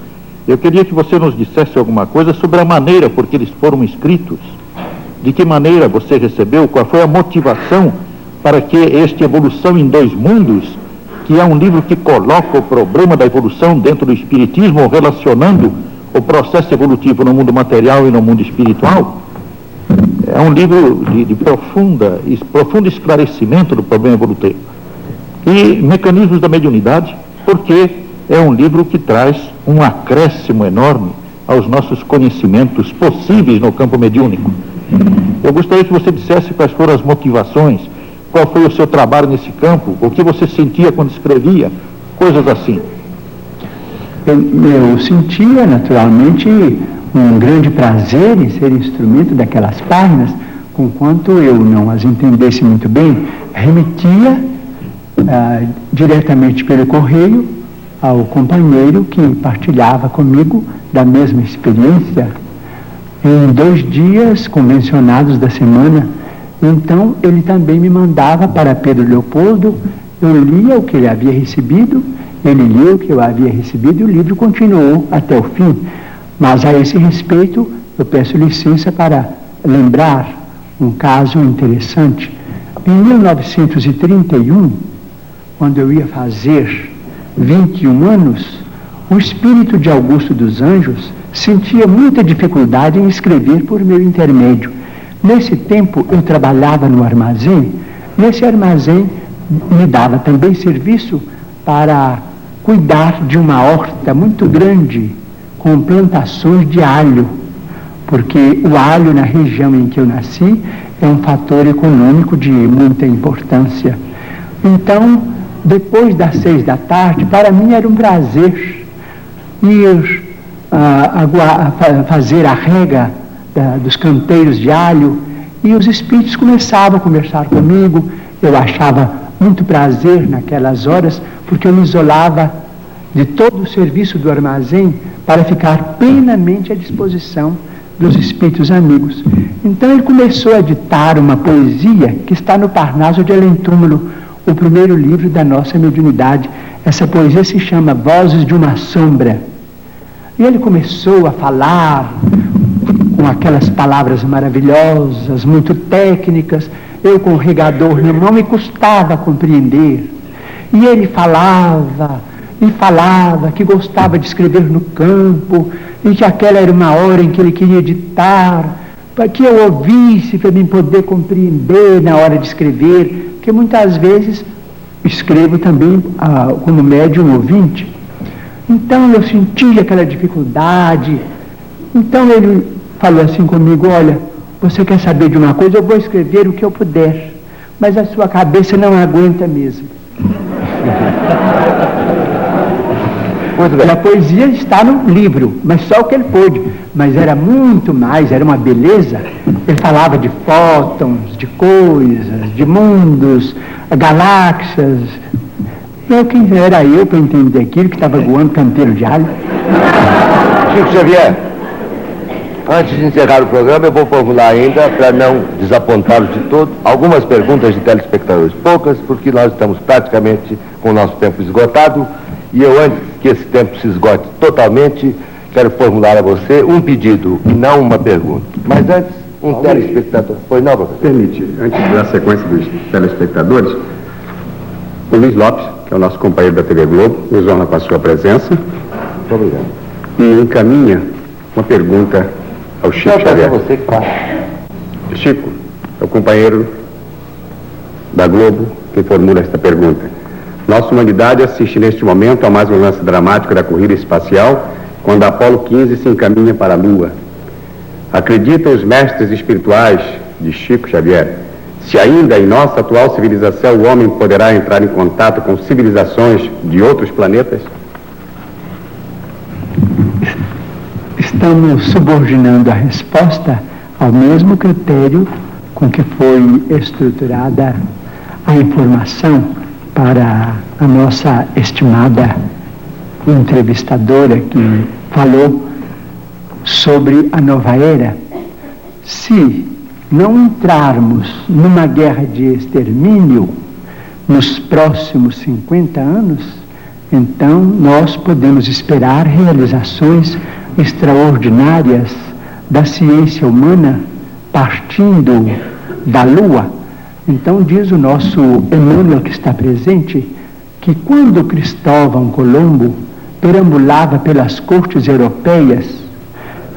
Eu queria que você nos dissesse alguma coisa sobre a maneira por que eles foram escritos. De que maneira você recebeu, qual foi a motivação para que este Evolução em Dois Mundos, que é um livro que coloca o problema da evolução dentro do espiritismo, relacionando o processo evolutivo no mundo material e no mundo espiritual, é um livro de profundo esclarecimento do problema evolutivo. E Mecanismos da Mediunidade, porque é um livro que traz um acréscimo enorme aos nossos conhecimentos possíveis no campo mediúnico. Eu gostaria que você dissesse quais foram as motivações, qual foi o seu trabalho nesse campo, o que você sentia quando escrevia, coisas assim. Eu sentia, naturalmente, um grande prazer em ser instrumento daquelas páginas, conquanto eu não as entendesse muito bem, remetia diretamente pelo correio ao companheiro que partilhava comigo da mesma experiência, em 2 dias convencionados da semana. Então ele também me mandava para Pedro Leopoldo, eu lia o que ele havia recebido, ele lia o que eu havia recebido e o livro continuou até o fim. Mas a esse respeito eu peço licença para lembrar um caso interessante. Em 1931, quando eu ia fazer 21 anos, o espírito de Augusto dos Anjos sentia muita dificuldade em escrever por meu intermédio. Nesse tempo eu trabalhava no armazém. Nesse armazém me dava também serviço para cuidar de uma horta muito grande com plantações de alho, porque o alho na região em que eu nasci é um fator econômico de muita importância. Então, depois das 6 da tarde, para mim era um prazer ir fazer a rega dos canteiros de alho, e os espíritos começavam a conversar comigo. Eu achava muito prazer naquelas horas, porque eu me isolava de todo o serviço do armazém para ficar plenamente à disposição dos espíritos amigos. Então ele começou a ditar uma poesia que está no Parnaso de Além-Túmulo, o primeiro livro da nossa mediunidade. Essa poesia se chama Vozes de uma Sombra. E ele começou a falar com aquelas palavras maravilhosas, muito técnicas. Eu, com o regador na mão, me custava compreender. E ele falava e falava que gostava de escrever no campo, e que aquela era uma hora em que ele queria ditar, para que eu ouvisse, para mim poder compreender na hora de escrever, porque muitas vezes escrevo também como médium ouvinte. Então eu senti aquela dificuldade. Então ele falou assim comigo: olha, você quer saber de uma coisa? Eu vou escrever o que eu puder, mas a sua cabeça não aguenta mesmo. A poesia está no livro, mas só o que ele pôde. Mas era muito mais, era uma beleza. Ele falava de fótons, de coisas, de mundos, galáxias. Quem era eu para entender aquilo que estava voando canteiro de alho? Chico Xavier, antes de encerrar o programa, eu vou formular ainda, para não desapontá-los de todo, algumas perguntas de telespectadores. Poucas, porque nós estamos praticamente com o nosso tempo esgotado. E eu, antes que esse tempo se esgote totalmente, quero formular a você um pedido e não uma pergunta. Mas antes, um telespectador. Pois não, professor? Permite, antes da sequência dos telespectadores, o Luiz Lopes, que é o nosso companheiro da TV Globo, nos honra com a sua presença. Muito obrigado. E encaminha uma pergunta ao Chico Xavier. Você que faz. Chico, é o companheiro da Globo que formula esta pergunta. Nossa humanidade assiste neste momento a mais um lance dramático da corrida espacial, quando a Apolo 15 se encaminha para a Lua. Acreditam os mestres espirituais de Chico Xavier, se ainda em nossa atual civilização o homem poderá entrar em contato com civilizações de outros planetas? Estamos subordinando a resposta ao mesmo critério com que foi estruturada a informação para a nossa estimada entrevistadora que falou sobre a nova era. Se não entrarmos numa guerra de extermínio nos próximos 50 anos, então nós podemos esperar realizações extraordinárias da ciência humana partindo da Lua. Então diz o nosso Emmanuel, que está presente, que quando Cristóvão Colombo perambulava pelas cortes europeias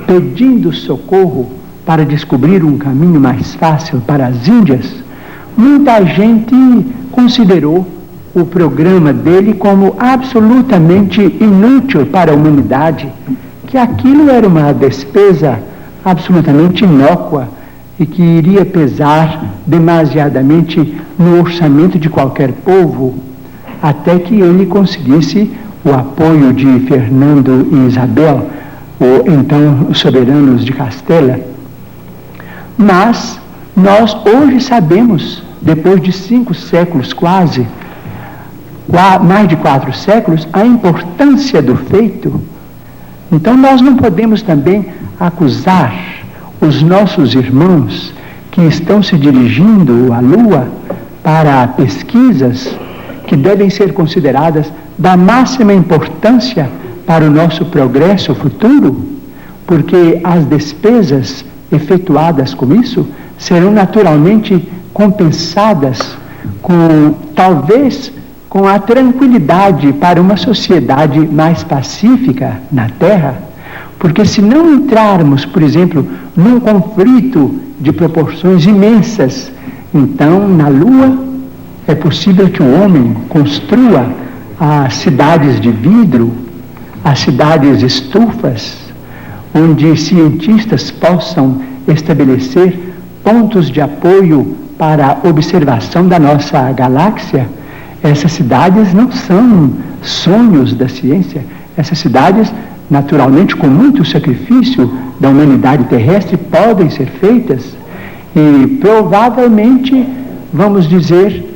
pedindo socorro para descobrir um caminho mais fácil para as Índias, muita gente considerou o programa dele como absolutamente inútil para a humanidade, que aquilo era uma despesa absolutamente inócua e que iria pesar demasiadamente no orçamento de qualquer povo, até que ele conseguisse o apoio de Fernando e Isabel, então soberanos de Castela. Mas nós hoje sabemos, depois de 5 séculos quase, mais de 4 séculos, a importância do feito. Então nós não podemos também acusar os nossos irmãos que estão se dirigindo à Lua para pesquisas que devem ser consideradas da máxima importância para o nosso progresso futuro, porque as despesas efetuadas com isso serão naturalmente compensadas talvez com a tranquilidade para uma sociedade mais pacífica na Terra, porque se não entrarmos, por exemplo, num conflito de proporções imensas, então na Lua é possível que o homem construa as cidades de vidro, as cidades estufas, onde cientistas possam estabelecer pontos de apoio para a observação da nossa galáxia. Essas cidades não são sonhos da ciência, essas cidades, naturalmente, com muito sacrifício da humanidade terrestre, podem ser feitas e provavelmente, vamos dizer,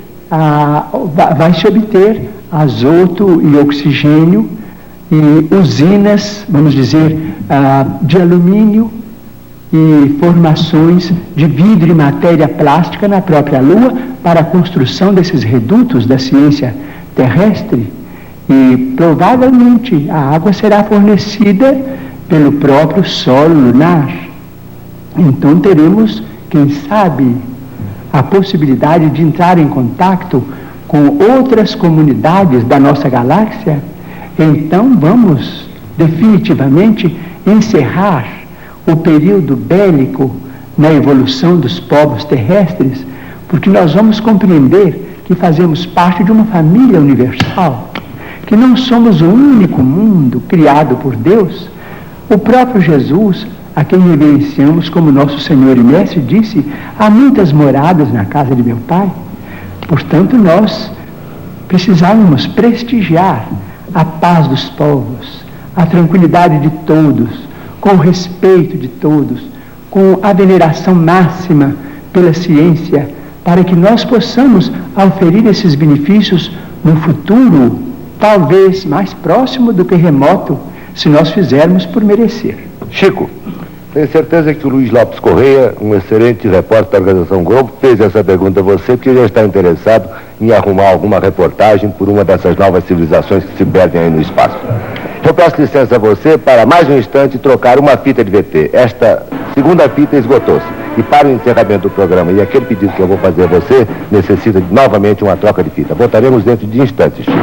vai se obter azoto e oxigênio e usinas, vamos dizer, de alumínio e formações de vidro e matéria plástica na própria Lua para a construção desses redutos da ciência terrestre. E provavelmente a água será fornecida pelo próprio solo lunar. Então teremos, quem sabe, a possibilidade de entrar em contato com outras comunidades da nossa galáxia. Então vamos definitivamente encerrar o período bélico na evolução dos povos terrestres, porque nós vamos compreender que fazemos parte de uma família universal, que não somos o único mundo criado por Deus. O próprio Jesus, a quem reverenciamos como nosso Senhor e Mestre, disse: há muitas moradas na casa de meu Pai. Portanto, nós precisamos prestigiar a paz dos povos, a tranquilidade de todos, com o respeito de todos, com a veneração máxima pela ciência, para que nós possamos oferir esses benefícios no futuro, talvez mais próximo do que remoto, se nós fizermos por merecer. Chico, tenho certeza que o Luiz Lopes Correia, um excelente repórter da Organização Globo, fez essa pergunta a você porque já está interessado em arrumar alguma reportagem por uma dessas novas civilizações que se perdem aí no espaço. Eu peço licença a você para mais um instante trocar uma fita de VT. Esta segunda fita esgotou-se. E para o encerramento do programa e aquele pedido que eu vou fazer a você, necessita novamente uma troca de fita. Voltaremos dentro de instantes, Chico.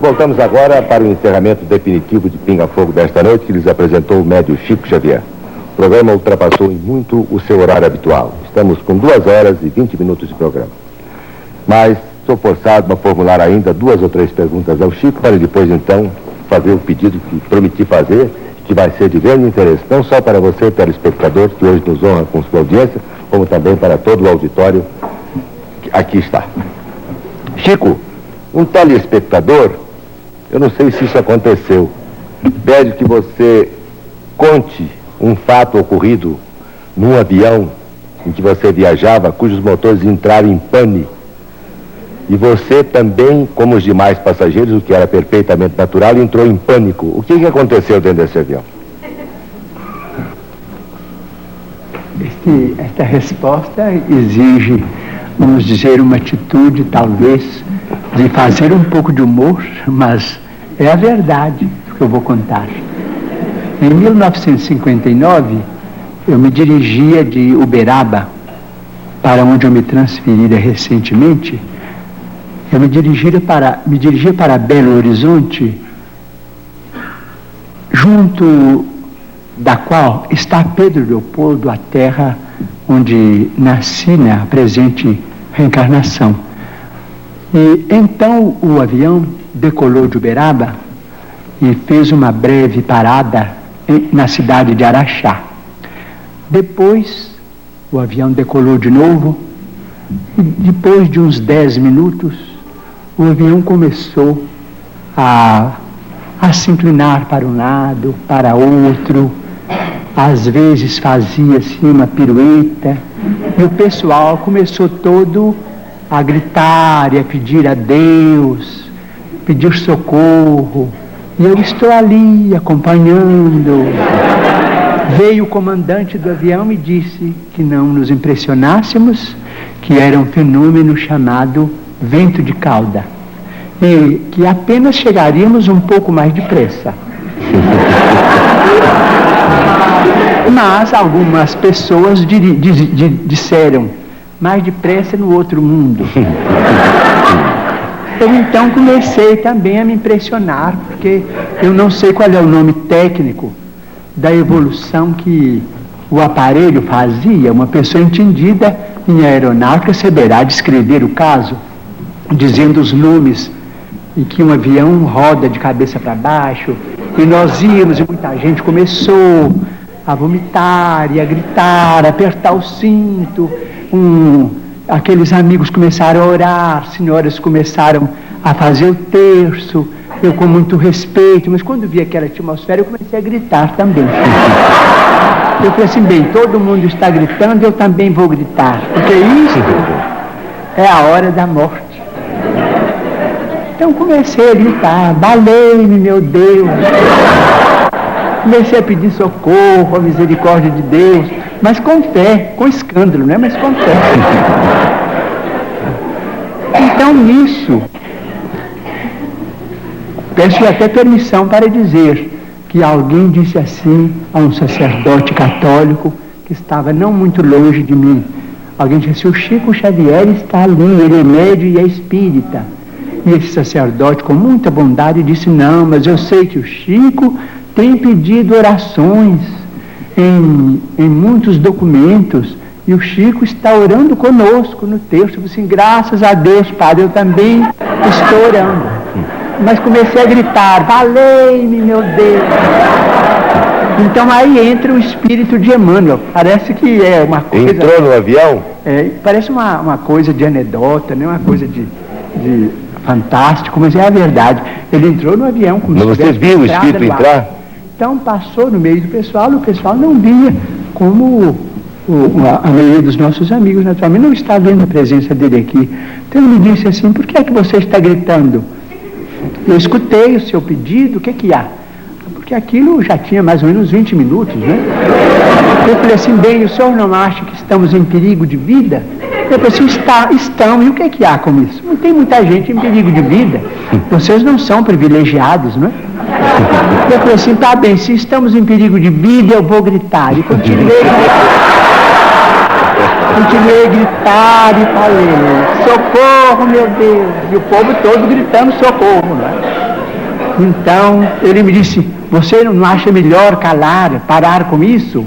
Voltamos agora para o encerramento definitivo de Pinga Fogo desta noite, que lhes apresentou o médio Chico Xavier. O programa ultrapassou em muito o seu horário habitual. Estamos com 2 horas e 20 minutos de programa. Mas sou forçado a formular ainda 2 ou 3 perguntas ao Chico, para depois, então, fazer o pedido que prometi fazer, que vai ser de grande interesse, não só para você, telespectador, que hoje nos honra com sua audiência, como também para todo o auditório que aqui está. Chico, um telespectador, eu não sei se isso aconteceu, pede que você conte um fato ocorrido num avião em que você viajava, cujos motores entraram em pane. E você também, como os demais passageiros, o que era perfeitamente natural, entrou em pânico. O que aconteceu dentro desse avião? Esta resposta exige, vamos dizer, uma atitude, talvez, de fazer um pouco de humor, mas é a verdade que eu vou contar. Em 1959, eu me dirigia de Uberaba, para onde eu me transferira recentemente. Eu me dirigia para Belo Horizonte, junto da qual está Pedro Leopoldo, a terra onde nasci na presente reencarnação. E então o avião decolou de Uberaba e fez uma breve parada na cidade de Araxá. Depois o avião decolou de novo e depois de uns 10 minutos o avião começou a se inclinar para um lado, para outro. Às vezes fazia-se uma pirueta e o pessoal começou todo a gritar e a pedir a Deus, pedir socorro. E eu estou ali acompanhando. Veio o comandante do avião e disse que não nos impressionássemos, que era um fenômeno chamado vento de cauda e que apenas chegaríamos um pouco mais depressa. Mas algumas pessoas disseram, mais depressa no outro mundo. Eu então comecei também a me impressionar, porque eu não sei qual é o nome técnico da evolução que o aparelho fazia. Uma pessoa entendida em aeronáutica saberá descrever o caso, dizendo os nomes em que um avião roda de cabeça para baixo, e nós íamos e muita gente começou a vomitar e a gritar, a apertar o cinto. Aqueles amigos começaram a orar, senhoras começaram a fazer o terço, eu com muito respeito, mas quando vi aquela atmosfera eu comecei a gritar também. Eu falei assim, bem, todo mundo está gritando, eu também vou gritar, porque isso é a hora da morte. Então comecei a gritar, valei-me, meu Deus. Comecei a pedir socorro, a misericórdia de Deus, mas com fé, com escândalo, não é? Mas com fé. Então nisso, peço até permissão para dizer que alguém disse assim a um sacerdote católico que estava não muito longe de mim. Alguém disse assim, o Chico Xavier está ali, ele é médium e é espírita. E esse sacerdote, com muita bondade, disse, não, mas eu sei que o Chico tem pedido orações em muitos documentos, e o Chico está orando conosco no texto. Eu disse, assim, graças a Deus, Padre, eu também estou orando. Mas comecei a gritar, valei-me, meu Deus. Então aí entra o espírito de Emmanuel. Parece que é uma coisa... Entrou no avião? Parece uma coisa de anedota, né? Uma coisa de fantástico, mas é a verdade. Ele entrou no avião. Mas você viu o espírito entrar? Então passou no meio do pessoal, o pessoal não via, como a maioria dos nossos amigos, naturalmente, não está vendo a presença dele aqui. Então ele me disse assim, por que é que você está gritando? Eu escutei o seu pedido, o que há? Porque aquilo já tinha mais ou menos 20 minutos, né? Eu falei assim, bem, o senhor não acha que estamos em perigo de vida? Eu falei assim, estão, e o que há com isso? Não tem muita gente em perigo de vida. Vocês não são privilegiados, não é? Eu falei assim, tá bem, se estamos em perigo de vida, eu vou gritar. E continuei a gritar e falei, socorro, meu Deus. E o povo todo gritando socorro, né? Então, ele me disse, você não acha melhor calar, parar com isso?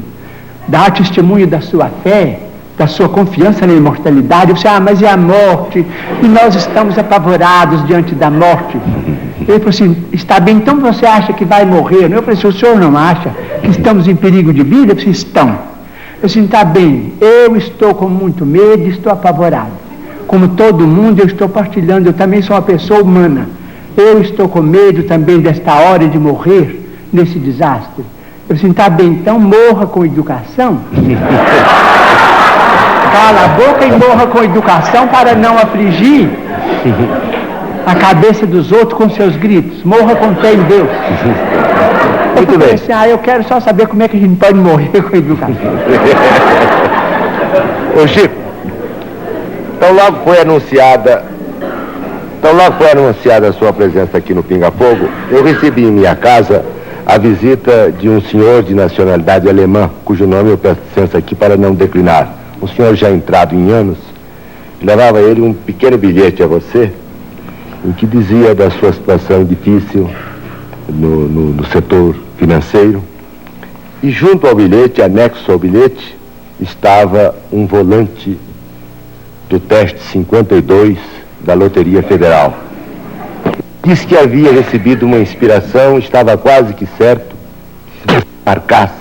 Dar testemunho da sua fé, da sua confiança na imortalidade? Eu disse, mas e a morte? E nós estamos apavorados diante da morte. Ele falou assim, está bem, então você acha que vai morrer? Eu falei assim, o senhor não acha que estamos em perigo de vida? Eu falei, estão. Eu disse, está bem, eu estou com muito medo, estou apavorado. Como todo mundo, eu estou partilhando, eu também sou uma pessoa humana. Eu estou com medo também desta hora de morrer nesse desastre. Eu disse, está bem, então morra com educação. cala a boca e morra com educação para não afligir a cabeça dos outros com seus gritos. Morra com fé em Deus. Muito bem. Assim, eu quero só saber como é que a gente pode morrer com educação. Ô Chico, então logo foi anunciada a sua presença aqui no Pinga Fogo, eu recebi em minha casa a visita de um senhor de nacionalidade alemã, cujo nome eu peço licença aqui para não declinar. Um senhor já entrado em anos, levava ele um pequeno bilhete a você, em que dizia da sua situação difícil no setor financeiro, e junto ao bilhete, anexo ao bilhete, estava um volante do teste 52 da Loteria Federal. Diz que havia recebido uma inspiração, estava quase que certo que se marcasse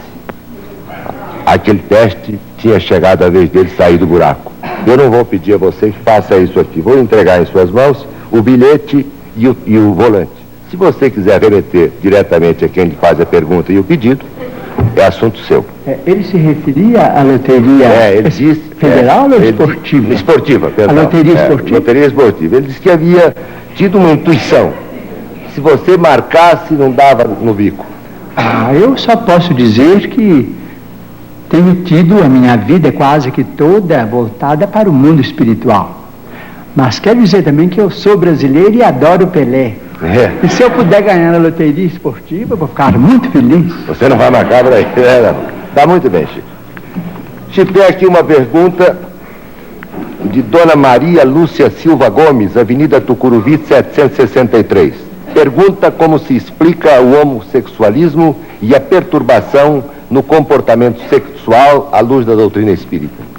aquele teste, tinha chegado a vez dele sair do buraco. Eu não vou pedir a você que faça isso aqui, vou entregar em suas mãos o bilhete e o volante. Se você quiser remeter diretamente a quem lhe faz a pergunta e o pedido, é assunto seu. Ele se referia à loteria federal ou esportiva? Esportiva, perdão. A loteria esportiva? Loteria esportiva. Ele disse que havia tido uma intuição. Se você marcasse, não dava no bico. Eu só posso dizer que tenho tido a minha vida quase que toda voltada para o mundo espiritual. Mas quero dizer também que eu sou brasileiro e adoro Pelé. E se eu puder ganhar na loteria esportiva, eu vou ficar muito feliz. Você não vai marcar para aí, né? Tá muito bem, Chico. Chico, tem aqui uma pergunta de Dona Maria Lúcia Silva Gomes, Avenida Tucuruvi, 763. Pergunta como se explica o homossexualismo e a perturbação no comportamento sexual à luz da doutrina espírita.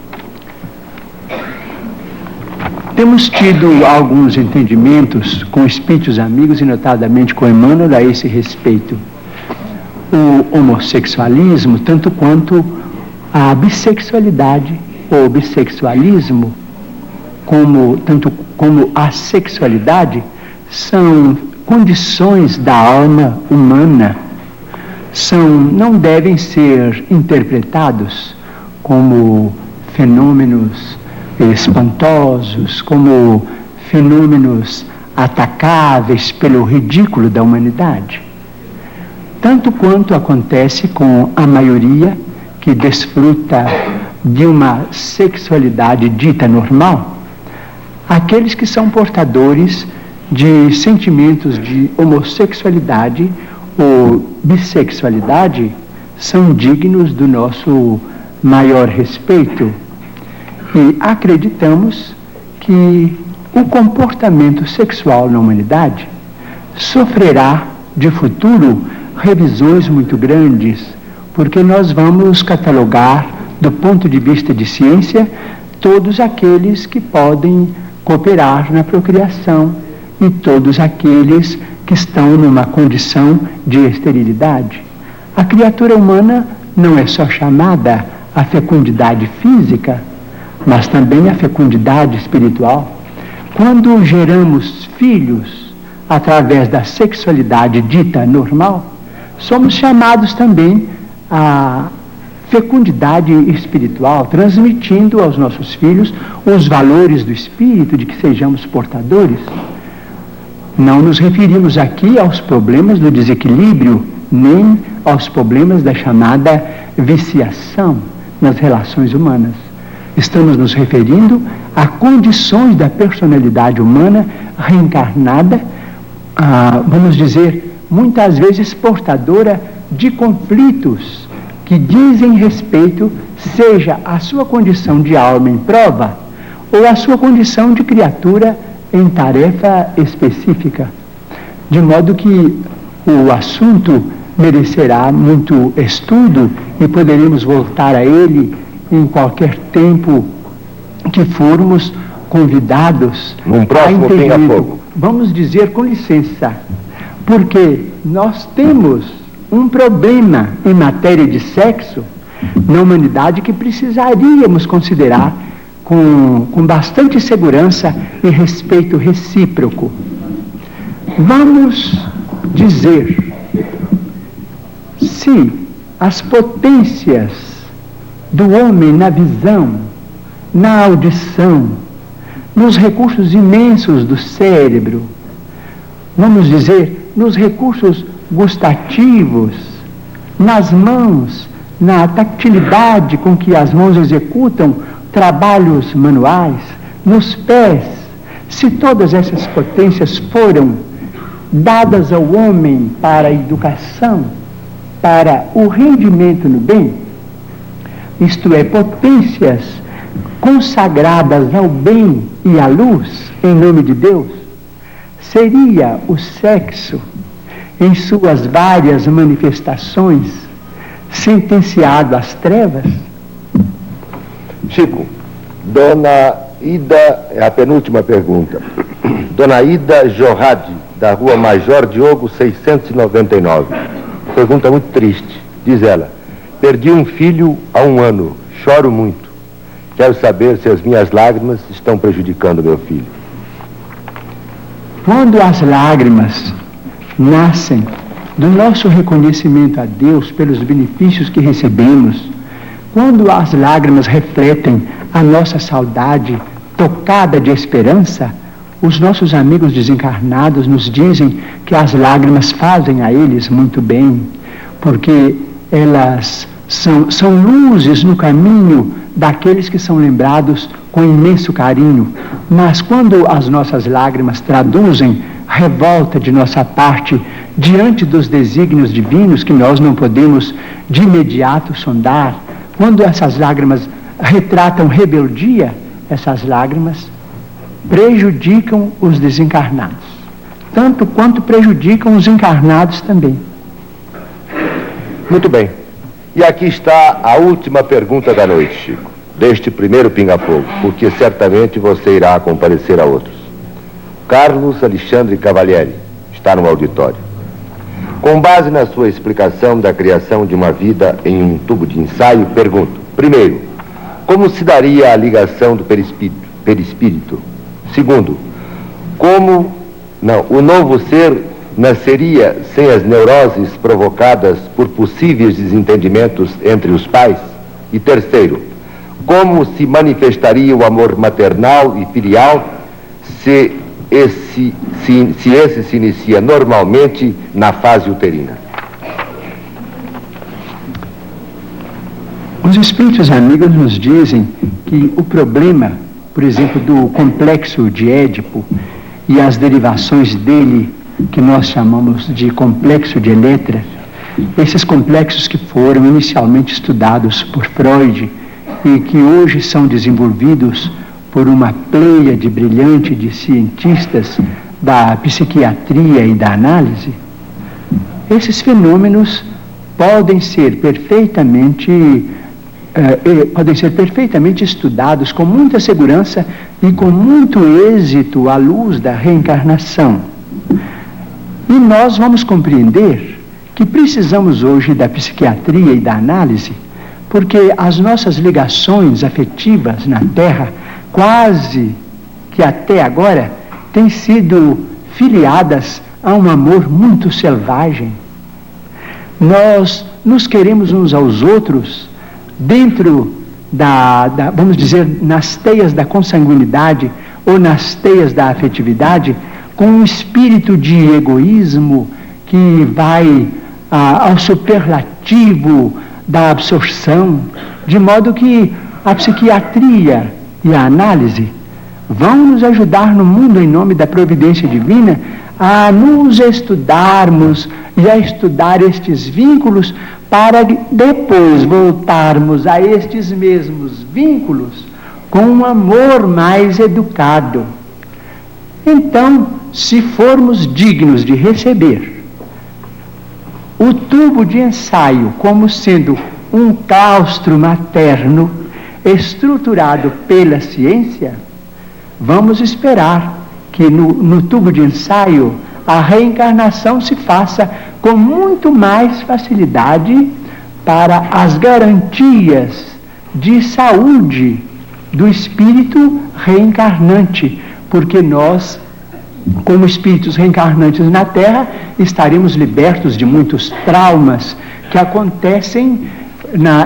Temos tido alguns entendimentos com espíritos amigos e notadamente com Emmanuel a esse respeito. O homossexualismo, tanto quanto a bissexualidade ou bissexualismo, tanto como a sexualidade, são condições da alma humana, não devem ser interpretados como fenômenos espantosos, como fenômenos atacáveis pelo ridículo da humanidade. Tanto quanto acontece com a maioria que desfruta de uma sexualidade dita normal, aqueles que são portadores de sentimentos de homossexualidade ou bissexualidade são dignos do nosso maior respeito. E acreditamos que o comportamento sexual na humanidade sofrerá de futuro revisões muito grandes, porque nós vamos catalogar, do ponto de vista de ciência, todos aqueles que podem cooperar na procriação e todos aqueles que estão numa condição de esterilidade. A criatura humana não é só chamada à fecundidade física, mas também à fecundidade espiritual. Quando geramos filhos através da sexualidade dita normal, somos chamados também à fecundidade espiritual, transmitindo aos nossos filhos os valores do espírito de que sejamos portadores. Não nos referimos aqui aos problemas do desequilíbrio, nem aos problemas da chamada viciação nas relações humanas. Estamos nos referindo a condições da personalidade humana reencarnada, vamos dizer, muitas vezes portadora de conflitos que dizem respeito, seja a sua condição de alma em prova ou a sua condição de criatura em tarefa específica. De modo que o assunto merecerá muito estudo e poderemos voltar a ele em qualquer tempo que formos convidados a entender. Vamos dizer com licença, porque nós temos um problema em matéria de sexo na humanidade que precisaríamos considerar com bastante segurança e respeito recíproco. Vamos dizer, se as potências do homem na visão na audição, nos recursos imensos do cérebro, vamos dizer, nos recursos gustativos, nas mãos, na tactilidade com que as mãos executam trabalhos manuais, nos pés. Se todas essas potências foram dadas ao homem para a educação, para o rendimento no bem, isto é, potências consagradas ao bem e à luz, em nome de Deus, seria o sexo, em suas várias manifestações, sentenciado às trevas? Chico, Dona Ida, é a penúltima pergunta. Dona Ida Jorrade, da Rua Major Diogo 699. Pergunta muito triste. Diz ela: perdi um filho há 1 ano, choro muito. Quero saber se as minhas lágrimas estão prejudicando meu filho. Quando as lágrimas nascem do nosso reconhecimento a Deus pelos benefícios que recebemos, quando as lágrimas refletem a nossa saudade tocada de esperança, os nossos amigos desencarnados nos dizem que as lágrimas fazem a eles muito bem, porque elas são luzes no caminho daqueles que são lembrados com imenso carinho. Mas quando as nossas lágrimas traduzem revolta de nossa parte diante dos desígnios divinos que nós não podemos de imediato sondar, quando essas lágrimas retratam rebeldia, essas lágrimas prejudicam os desencarnados, tanto quanto prejudicam os encarnados também. Muito bem. E aqui está a última pergunta da noite, Chico, deste primeiro pinga-fogo, porque certamente você irá comparecer a outros. Carlos Alexandre Cavalieri está no auditório. Com base na sua explicação da criação de uma vida em um tubo de ensaio, pergunto: primeiro, como se daria a ligação do perispírito? Segundo, o novo ser nasceria sem as neuroses provocadas por possíveis desentendimentos entre os pais? E terceiro, como se manifestaria o amor maternal e filial se esse se inicia normalmente na fase uterina? Os espíritos amigos nos dizem que o problema, por exemplo, do complexo de Édipo e as derivações dele, que nós chamamos de complexo de Eletra, esses complexos que foram inicialmente estudados por Freud e que hoje são desenvolvidos por uma pleiade brilhante de cientistas da psiquiatria e da análise, esses fenômenos podem ser perfeitamente estudados com muita segurança e com muito êxito à luz da reencarnação. E nós vamos compreender que precisamos hoje da psiquiatria e da análise, porque as nossas ligações afetivas na Terra, quase que até agora, têm sido filiadas a um amor muito selvagem. Nós nos queremos uns aos outros dentro vamos dizer, nas teias da consanguinidade ou nas teias da afetividade, com um espírito de egoísmo que vai ao superlativo da absorção, de modo que a psiquiatria e a análise vão nos ajudar no mundo, em nome da providência divina, a nos estudarmos e a estudar estes vínculos para depois voltarmos a estes mesmos vínculos com um amor mais educado. Então, se formos dignos de receber o tubo de ensaio como sendo um claustro materno estruturado pela ciência, vamos esperar que no tubo de ensaio a reencarnação se faça com muito mais facilidade para as garantias de saúde do espírito reencarnante, porque nós, como espíritos reencarnantes na Terra, estaremos libertos de muitos traumas que acontecem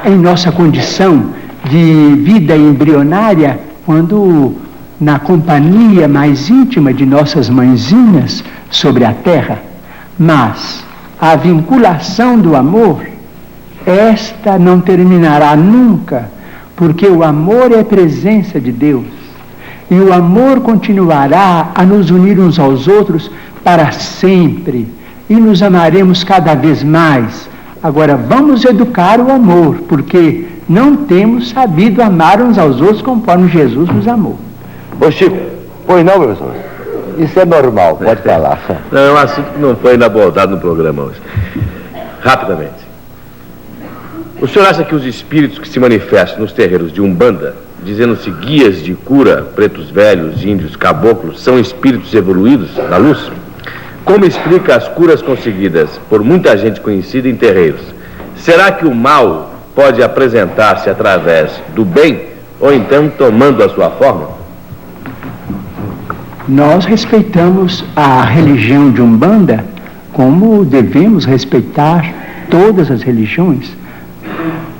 em nossa condição de vida embrionária, quando na companhia mais íntima de nossas mãezinhas sobre a terra. Mas a vinculação do amor, esta não terminará nunca, porque o amor é presença de Deus. E o amor continuará a nos unir uns aos outros para sempre. E nos amaremos cada vez mais. Agora, vamos educar o amor, porque não temos sabido amar uns aos outros conforme Jesus nos amou. Ô Chico, pois não, professor? Isso é normal, pode falar. Não, é um assunto que não foi ainda abordado no programa hoje. Rapidamente. O senhor acha que os espíritos que se manifestam nos terreiros de Umbanda, dizendo-se guias de cura, pretos velhos, índios, caboclos, são espíritos evoluídos da luz? Como explica as curas conseguidas por muita gente conhecida em terreiros? Será que o mal pode apresentar-se através do bem, ou então tomando a sua forma? Nós respeitamos a religião de Umbanda como devemos respeitar todas as religiões.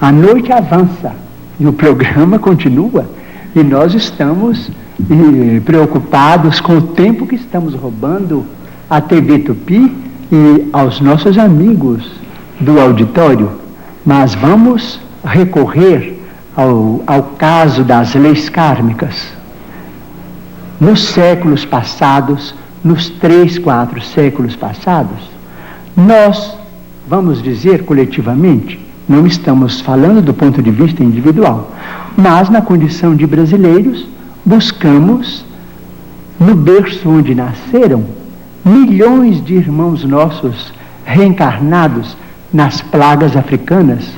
A noite avança e o programa continua, e nós estamos preocupados com o tempo que estamos roubando à TV Tupi e aos nossos amigos do auditório. Mas vamos recorrer ao caso das leis kármicas. Nos séculos passados, nos 3, 4 séculos passados, nós, vamos dizer coletivamente, não estamos falando do ponto de vista individual, mas na condição de brasileiros, buscamos, no berço onde nasceram, milhões de irmãos nossos reencarnados nas plagas africanas,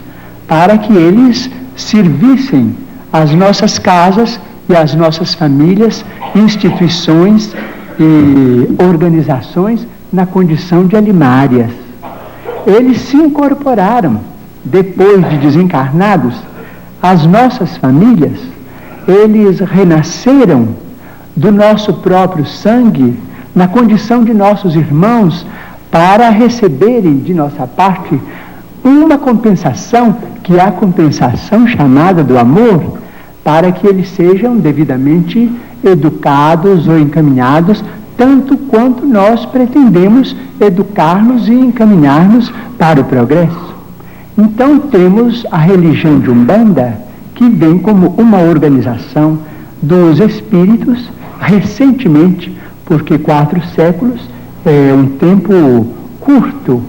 para que eles servissem as nossas casas e as nossas famílias, instituições e organizações na condição de alimárias. Eles se incorporaram, depois de desencarnados, as nossas famílias. Eles renasceram do nosso próprio sangue, na condição de nossos irmãos, para receberem de nossa parte uma compensação, que é a compensação chamada do amor, para que eles sejam devidamente educados ou encaminhados, tanto quanto nós pretendemos educar-nos e encaminhar-nos para o progresso. Então temos a religião de Umbanda, que vem como uma organização dos espíritos, recentemente, porque 4 séculos é um tempo curto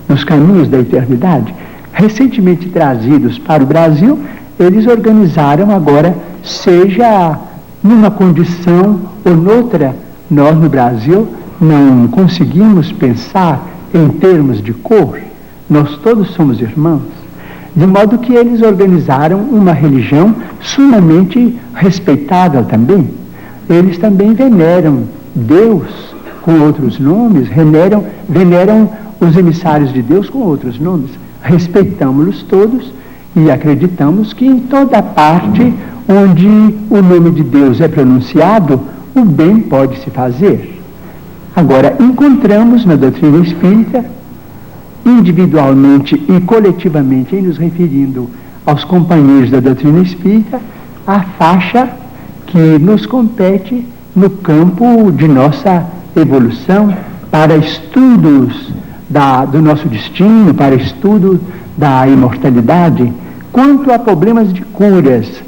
nos caminhos da eternidade, recentemente trazidos para o Brasil. Eles organizaram agora, seja numa condição ou noutra. Nós no Brasil não conseguimos pensar em termos de cor, nós todos somos irmãos, de modo que eles organizaram uma religião sumamente respeitável também. Eles também veneram Deus com outros nomes, veneram os emissários de Deus com outros nomes. Respeitamos-los todos e acreditamos que em toda parte onde o nome de Deus é pronunciado, o bem pode se fazer. Agora, encontramos na doutrina espírita, individualmente e coletivamente, em nos referindo aos companheiros da doutrina espírita, a faixa que nos compete no campo de nossa evolução, para estudos do nosso destino, para estudo da imortalidade. Quanto a problemas de curas,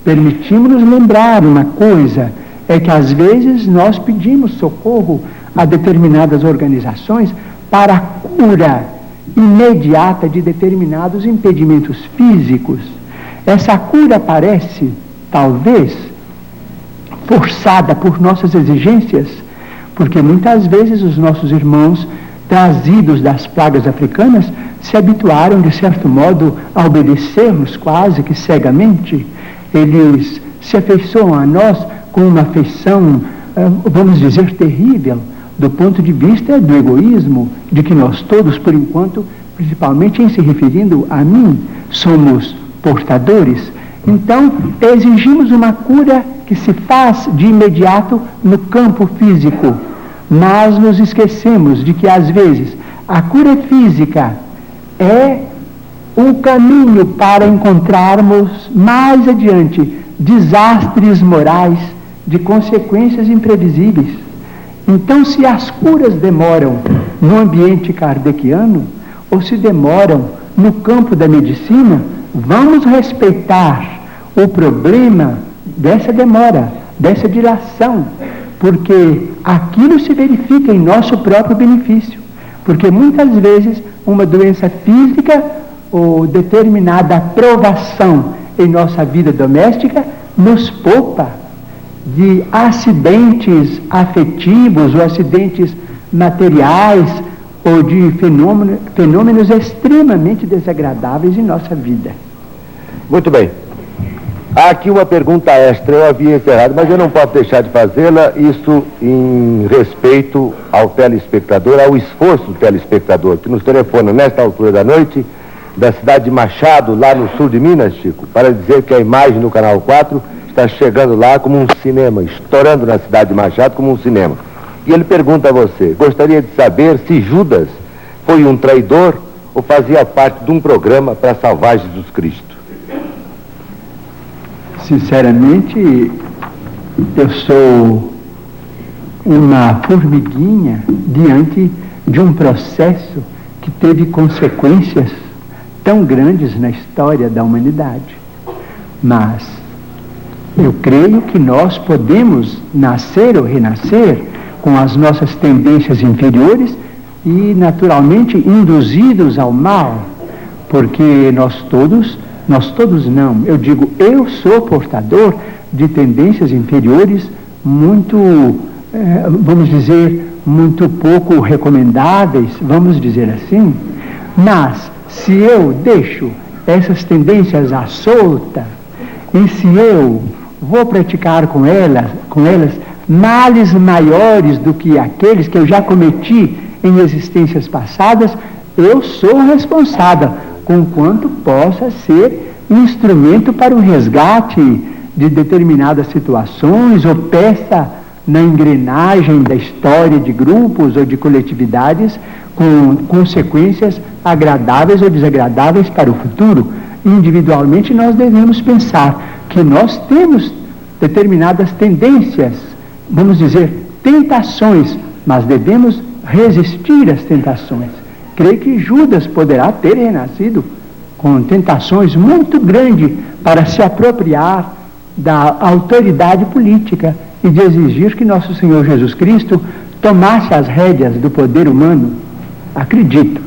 permitimos-nos lembrar uma coisa, é que às vezes nós pedimos socorro a determinadas organizações para a cura imediata de determinados impedimentos físicos. Essa cura parece, talvez, forçada por nossas exigências, porque muitas vezes os nossos irmãos trazidos das plagas africanas se habituaram, de certo modo, a obedecer-nos quase que cegamente. Eles se afeiçoam a nós com uma afeição, vamos dizer, terrível, do ponto de vista do egoísmo, de que nós todos, por enquanto, principalmente em se referindo a mim, somos portadores. Então, exigimos uma cura que se faz de imediato no campo físico, mas nos esquecemos de que, às vezes, a cura física é um caminho para encontrarmos mais adiante desastres morais de consequências imprevisíveis. Então, se as curas demoram no ambiente kardeciano, ou se demoram no campo da medicina, vamos respeitar o problema dessa demora, dessa dilação, porque aquilo se verifica em nosso próprio benefício. Porque muitas vezes uma doença física ou determinada provação em nossa vida doméstica nos poupa de acidentes afetivos ou acidentes materiais ou de fenômenos extremamente desagradáveis em nossa vida. Muito bem. Há aqui uma pergunta extra, eu havia encerrado, mas eu não posso deixar de fazê-la, isso em respeito ao telespectador, ao esforço do telespectador, que nos telefona nesta altura da noite, da cidade de Machado, lá no sul de Minas, Chico, para dizer que a imagem do Canal 4 está chegando lá como um cinema, estourando na cidade de Machado como um cinema. E ele pergunta a você, gostaria de saber se Judas foi um traidor ou fazia parte de um programa para salvar Jesus Cristo? Sinceramente, eu sou uma formiguinha diante de um processo que teve consequências tão grandes na história da humanidade. Mas eu creio que nós podemos nascer ou renascer com as nossas tendências inferiores e, naturalmente, induzidos ao mal, porque nós todos não, eu digo, eu sou portador de tendências inferiores muito, vamos dizer, muito pouco recomendáveis, vamos dizer assim, mas se eu deixo essas tendências à solta, e se eu vou praticar com elas males maiores do que aqueles que eu já cometi em existências passadas, eu sou responsável, conquanto possa ser instrumento para o resgate de determinadas situações ou peça na engrenagem da história de grupos ou de coletividades com consequências agradáveis ou desagradáveis para o futuro. Individualmente nós devemos pensar que nós temos determinadas tendências, vamos dizer, tentações, mas devemos resistir às tentações. Creio que Judas poderá ter renascido com tentações muito grandes para se apropriar da autoridade política e de exigir que nosso Senhor Jesus Cristo tomasse as rédeas do poder humano. Acredito.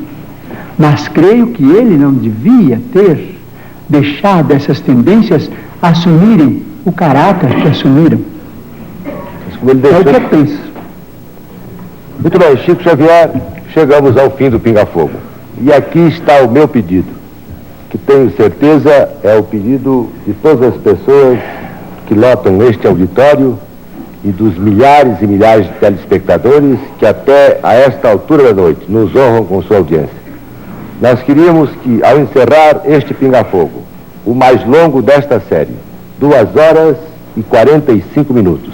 Mas creio que ele não devia ter deixado essas tendências assumirem o caráter que assumiram. É o que eu penso. Muito bem, Chico Xavier, chegamos ao fim do Pinga Fogo. E aqui está o meu pedido, que tenho certeza é o pedido de todas as pessoas que lotam este auditório e dos milhares e milhares de telespectadores que até a esta altura da noite nos honram com sua audiência. Nós queríamos que, ao encerrar este Pinga Fogo, o mais longo desta série, 2 horas e 45 minutos,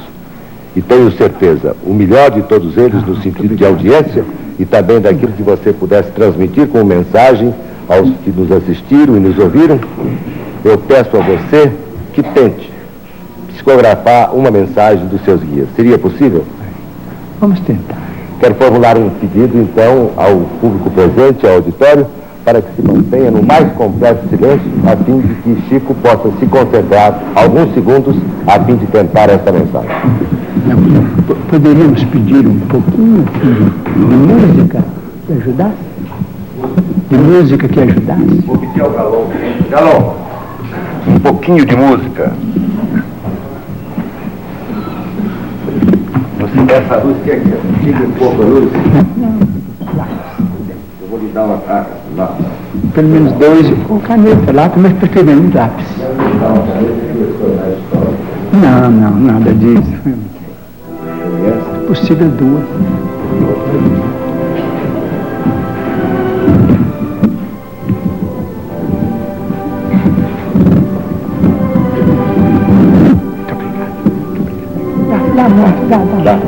e tenho certeza, o melhor de todos eles no sentido de audiência e também daquilo que você pudesse transmitir como mensagem aos que nos assistiram e nos ouviram, eu peço a você que tente psicografar uma mensagem dos seus guias. Seria possível? Vamos tentar. Quero formular um pedido, então, ao público presente, ao auditório, para que se mantenha no mais completo silêncio, a fim de que Chico possa se concentrar alguns segundos, a fim de tentar essa mensagem. Poderíamos pedir um pouquinho de música que ajudasse? De música que ajudasse? Vou pedir ao Galon. Galon, um pouquinho de música. Você essa luz quer que tire um pouco a luz? Não. Eu vou lhe dar uma lá. Pelo menos 2 com caneta lá, mas preferimos lápis. Não, nada disso. Se possível 2. Dá.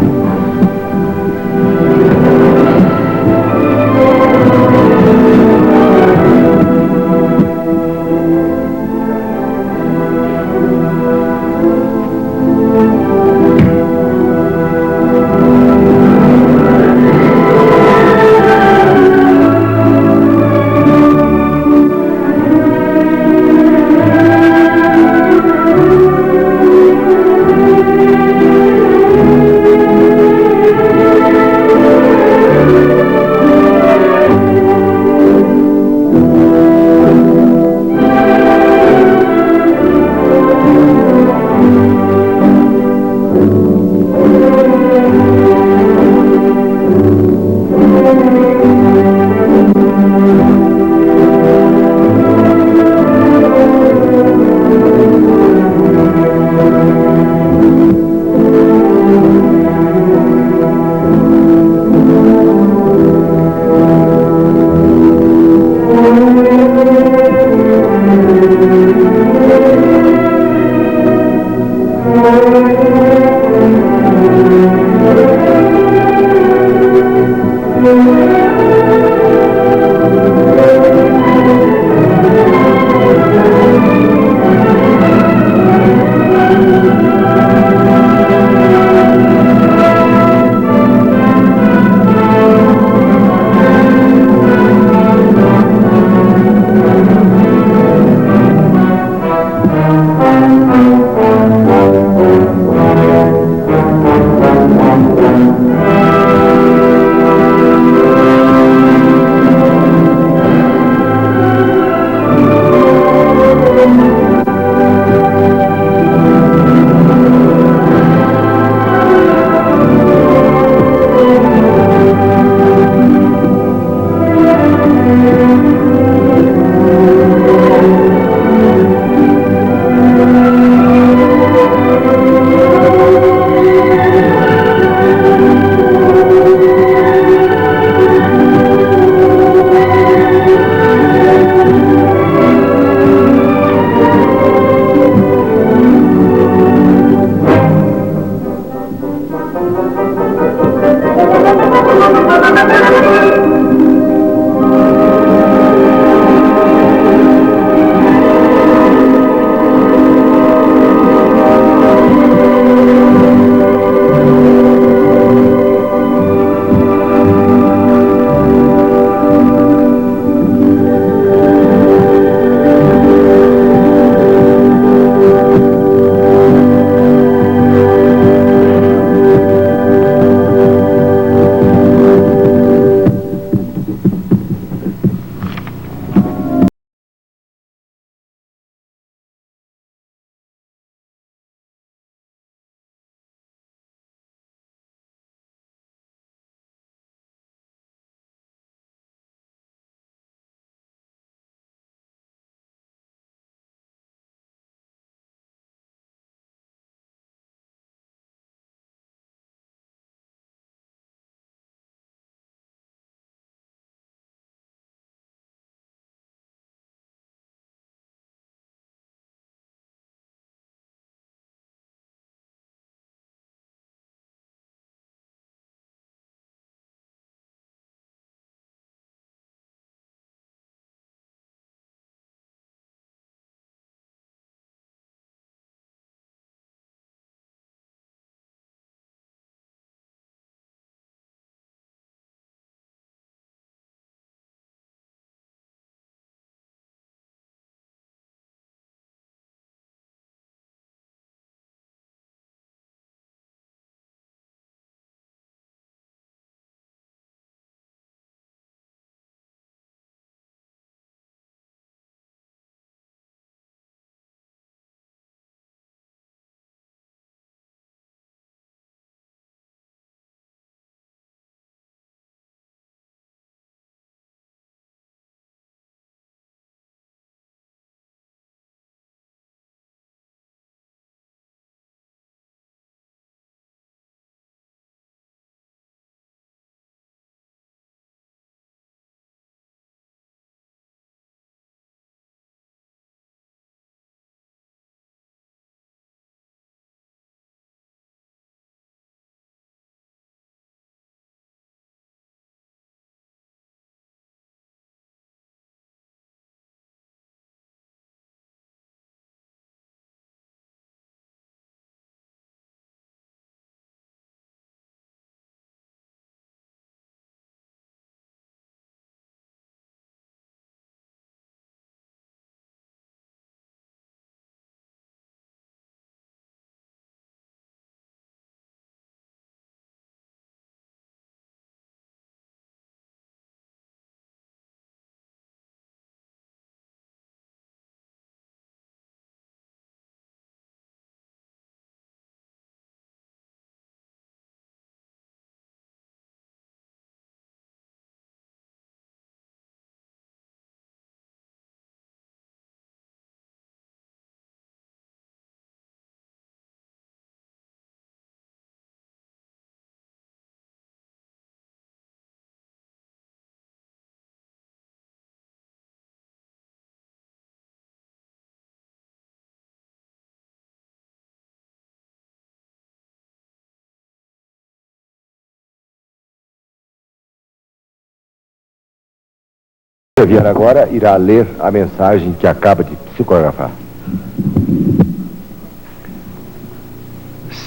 Xavier agora irá ler a mensagem que acaba de psicografar.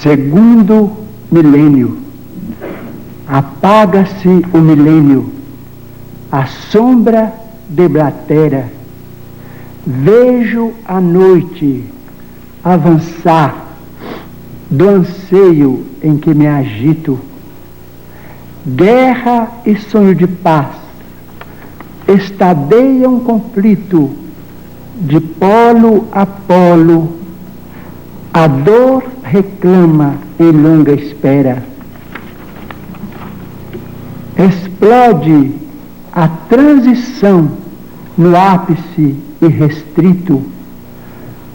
Segundo milênio. Apaga-se o milênio, a sombra deblatera. Vejo a noite avançar do anseio em que me agito. Guerra e sonho de paz estadeiam conflito de polo a polo. A dor reclama em longa espera. Explode a transição no ápice irrestrito.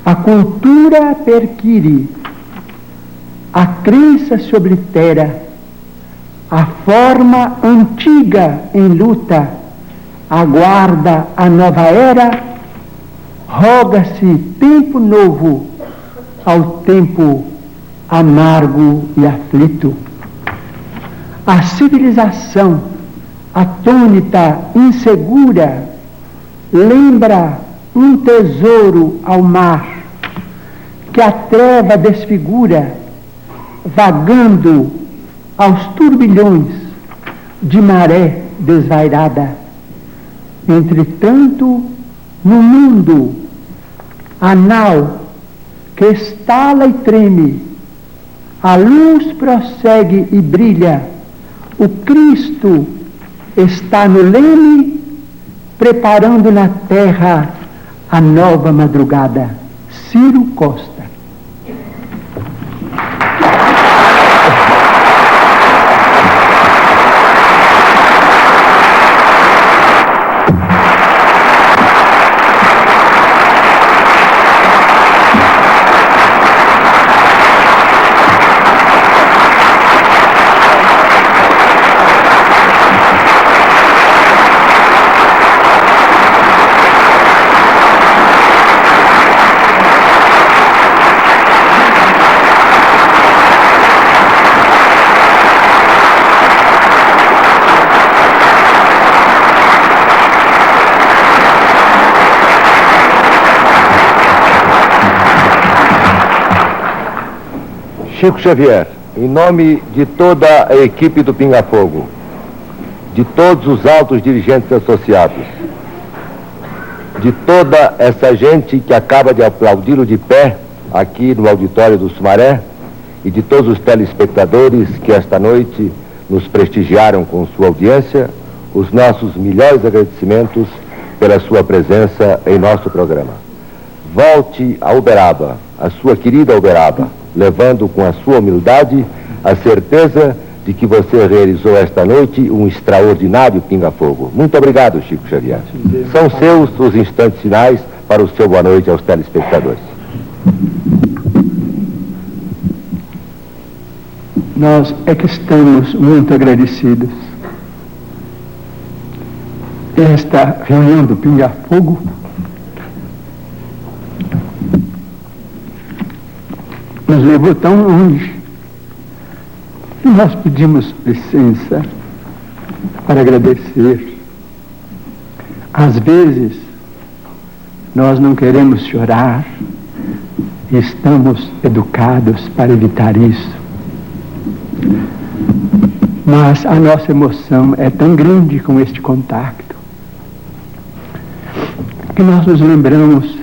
A cultura perquire, a crença se oblitera. A forma antiga em luta aguarda a nova era. Roga-se tempo novo ao tempo amargo e aflito. A civilização atônita, insegura, lembra um tesouro ao mar que a treva desfigura, vagando aos turbilhões de maré desvairada. Entretanto, no mundo, a nau que estala e treme, a luz prossegue e brilha. O Cristo está no leme, preparando na terra a nova madrugada. Ciro Costa. Chico Xavier, em nome de toda a equipe do Pinga Fogo, de todos os altos dirigentes associados, de toda essa gente que acaba de aplaudi-lo de pé aqui no auditório do Sumaré e de todos os telespectadores que esta noite nos prestigiaram com sua audiência, os nossos melhores agradecimentos pela sua presença em nosso programa. Volte a Uberaba, a sua querida Uberaba, levando com a sua humildade a certeza de que você realizou esta noite um extraordinário pinga-fogo. Muito obrigado, Chico Xavier. São seus os instantes finais para o seu boa noite aos telespectadores. Nós é que estamos muito agradecidos. Esta reunião do Pinga-Fogo nos levou tão longe que nós pedimos licença para agradecer. Às vezes, nós não queremos chorar e estamos educados para evitar isso. Mas a nossa emoção é tão grande com este contato que nós nos lembramos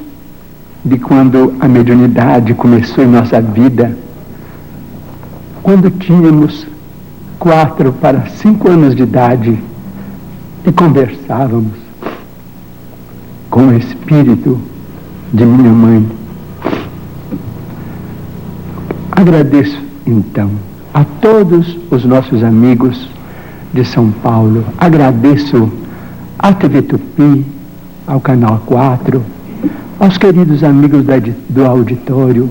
de quando a mediunidade começou em nossa vida, quando tínhamos 4 para 5 anos de idade e conversávamos com o espírito de minha mãe. Agradeço, então, a todos os nossos amigos de São Paulo. Agradeço à TV Tupi, ao Canal 4, aos queridos amigos do auditório,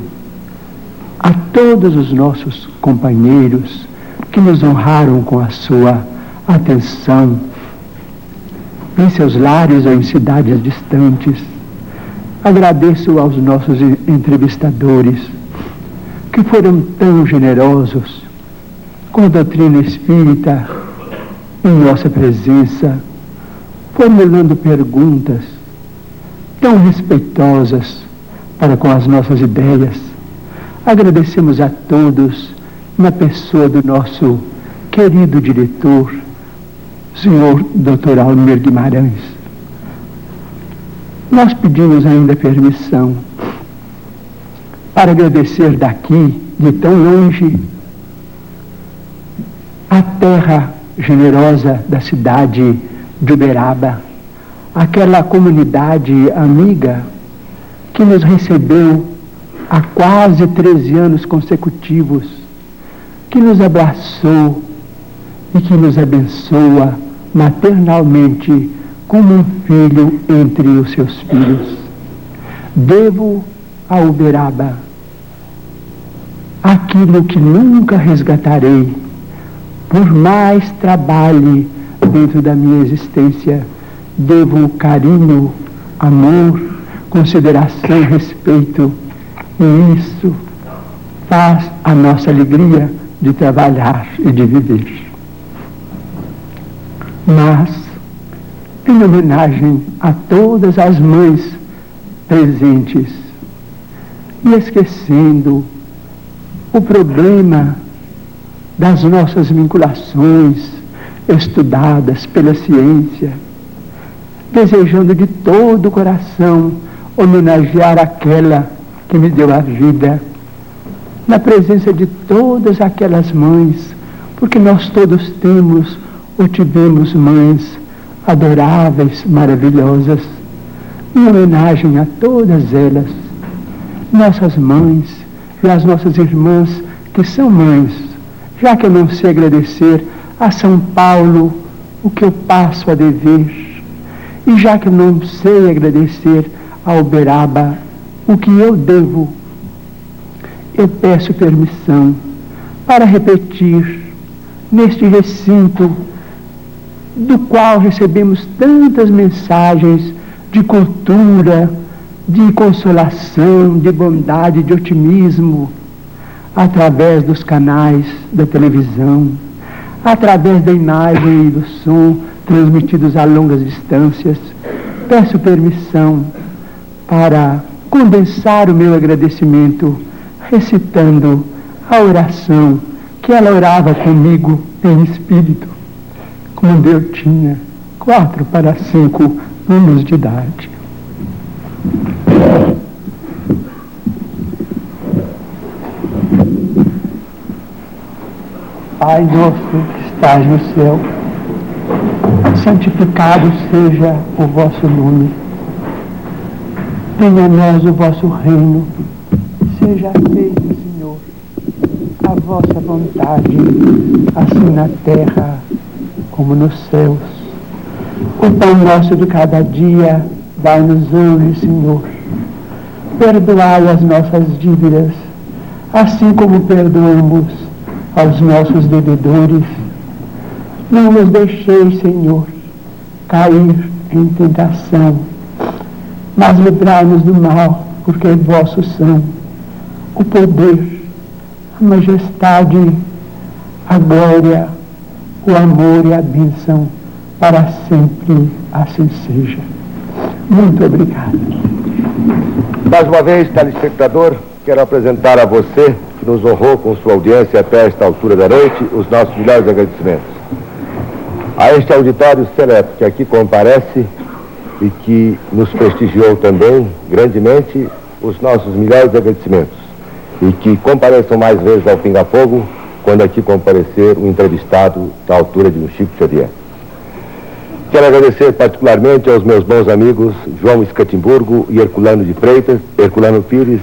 a todos os nossos companheiros que nos honraram com a sua atenção em seus lares ou em cidades distantes. Agradeço aos nossos entrevistadores que foram tão generosos com a doutrina espírita em nossa presença, formulando perguntas tão respeitosas para com as nossas ideias. Agradecemos a todos, na pessoa do nosso querido diretor, senhor Dr. Almir Guimarães. Nós pedimos ainda permissão para agradecer daqui, de tão longe, a terra generosa da cidade de Uberaba, aquela comunidade amiga que nos recebeu há quase 13 anos consecutivos, que nos abraçou e que nos abençoa maternalmente como um filho entre os seus filhos. Devo a Uberaba aquilo que nunca resgatarei, por mais trabalhe dentro da minha existência. Devo carinho, amor, consideração, respeito, e isso faz a nossa alegria de trabalhar e de viver. Mas, em homenagem a todas as mães presentes, e esquecendo o problema das nossas vinculações estudadas pela ciência, desejando de todo o coração homenagear aquela que me deu a vida, na presença de todas aquelas mães, porque nós todos temos ou tivemos mães adoráveis, maravilhosas, em homenagem a todas elas, nossas mães e as nossas irmãs que são mães, já que eu não sei agradecer a São Paulo o que eu passo a dever, e já que eu não sei agradecer a Uberaba o que eu devo, eu peço permissão para repetir neste recinto do qual recebemos tantas mensagens de cultura, de consolação, de bondade, de otimismo, através dos canais da televisão, através da imagem e do som transmitidos a longas distâncias. Peço permissão para condensar o meu agradecimento recitando a oração que ela orava comigo em espírito, quando eu tinha 4 para 5 anos de idade. Pai nosso que estás no céu, santificado seja o vosso nome. Venha a nós o vosso reino. Seja feito, Senhor, a vossa vontade, assim na terra como nos céus. O pão nosso de cada dia dai-nos hoje, Senhor. Perdoai as nossas dívidas, assim como perdoamos aos nossos devedores. Não nos deixeis, Senhor, cair em tentação, mas livrai-nos do mal, porque vossos são o poder, a majestade, a glória, o amor e a bênção, para sempre assim seja. Muito obrigado. Mais uma vez, telespectador, quero apresentar a você, que nos honrou com sua audiência até esta altura da noite, os nossos melhores agradecimentos. A este auditório seleto que aqui comparece e que nos prestigiou também grandemente, os nossos melhores agradecimentos. E que compareçam mais vezes ao Pinga Fogo, quando aqui comparecer um entrevistado da altura de um Chico Xavier. Quero agradecer particularmente aos meus bons amigos João Escatimburgo e Herculano Pires,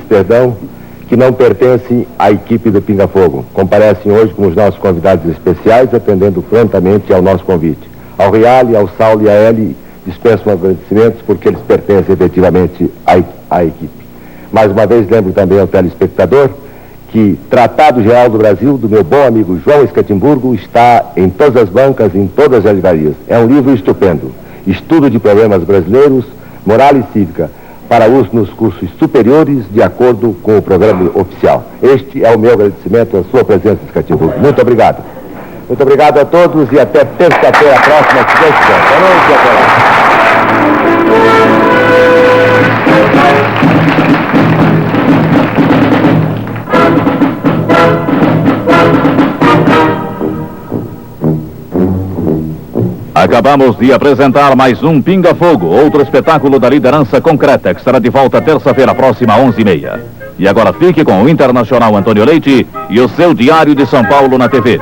que não pertencem à equipe do Pinga Fogo. Comparecem hoje como os nossos convidados especiais, atendendo prontamente ao nosso convite. Ao Reale, ao Saulo e à Eli, dispenso agradecimentos porque eles pertencem efetivamente à equipe. Mais uma vez lembro também ao telespectador que Tratado Geral do Brasil, do meu bom amigo João Escatimburgo, está em todas as bancas, em todas as livrarias. É um livro estupendo. Estudo de problemas brasileiros, moral e cívica, para uso nos cursos superiores, de acordo com o programa oficial. Este é o meu agradecimento à sua presença, Escatimburgo. Muito obrigado. Muito obrigado a todos e até terça-feira próxima, se Deus quiser. Boa noite e até lá. Acabamos de apresentar mais um Pinga Fogo, outro espetáculo da liderança concreta, que estará de volta terça-feira próxima, 11h30. E agora fique com o Internacional Antônio Leite e o seu Diário de São Paulo na TV.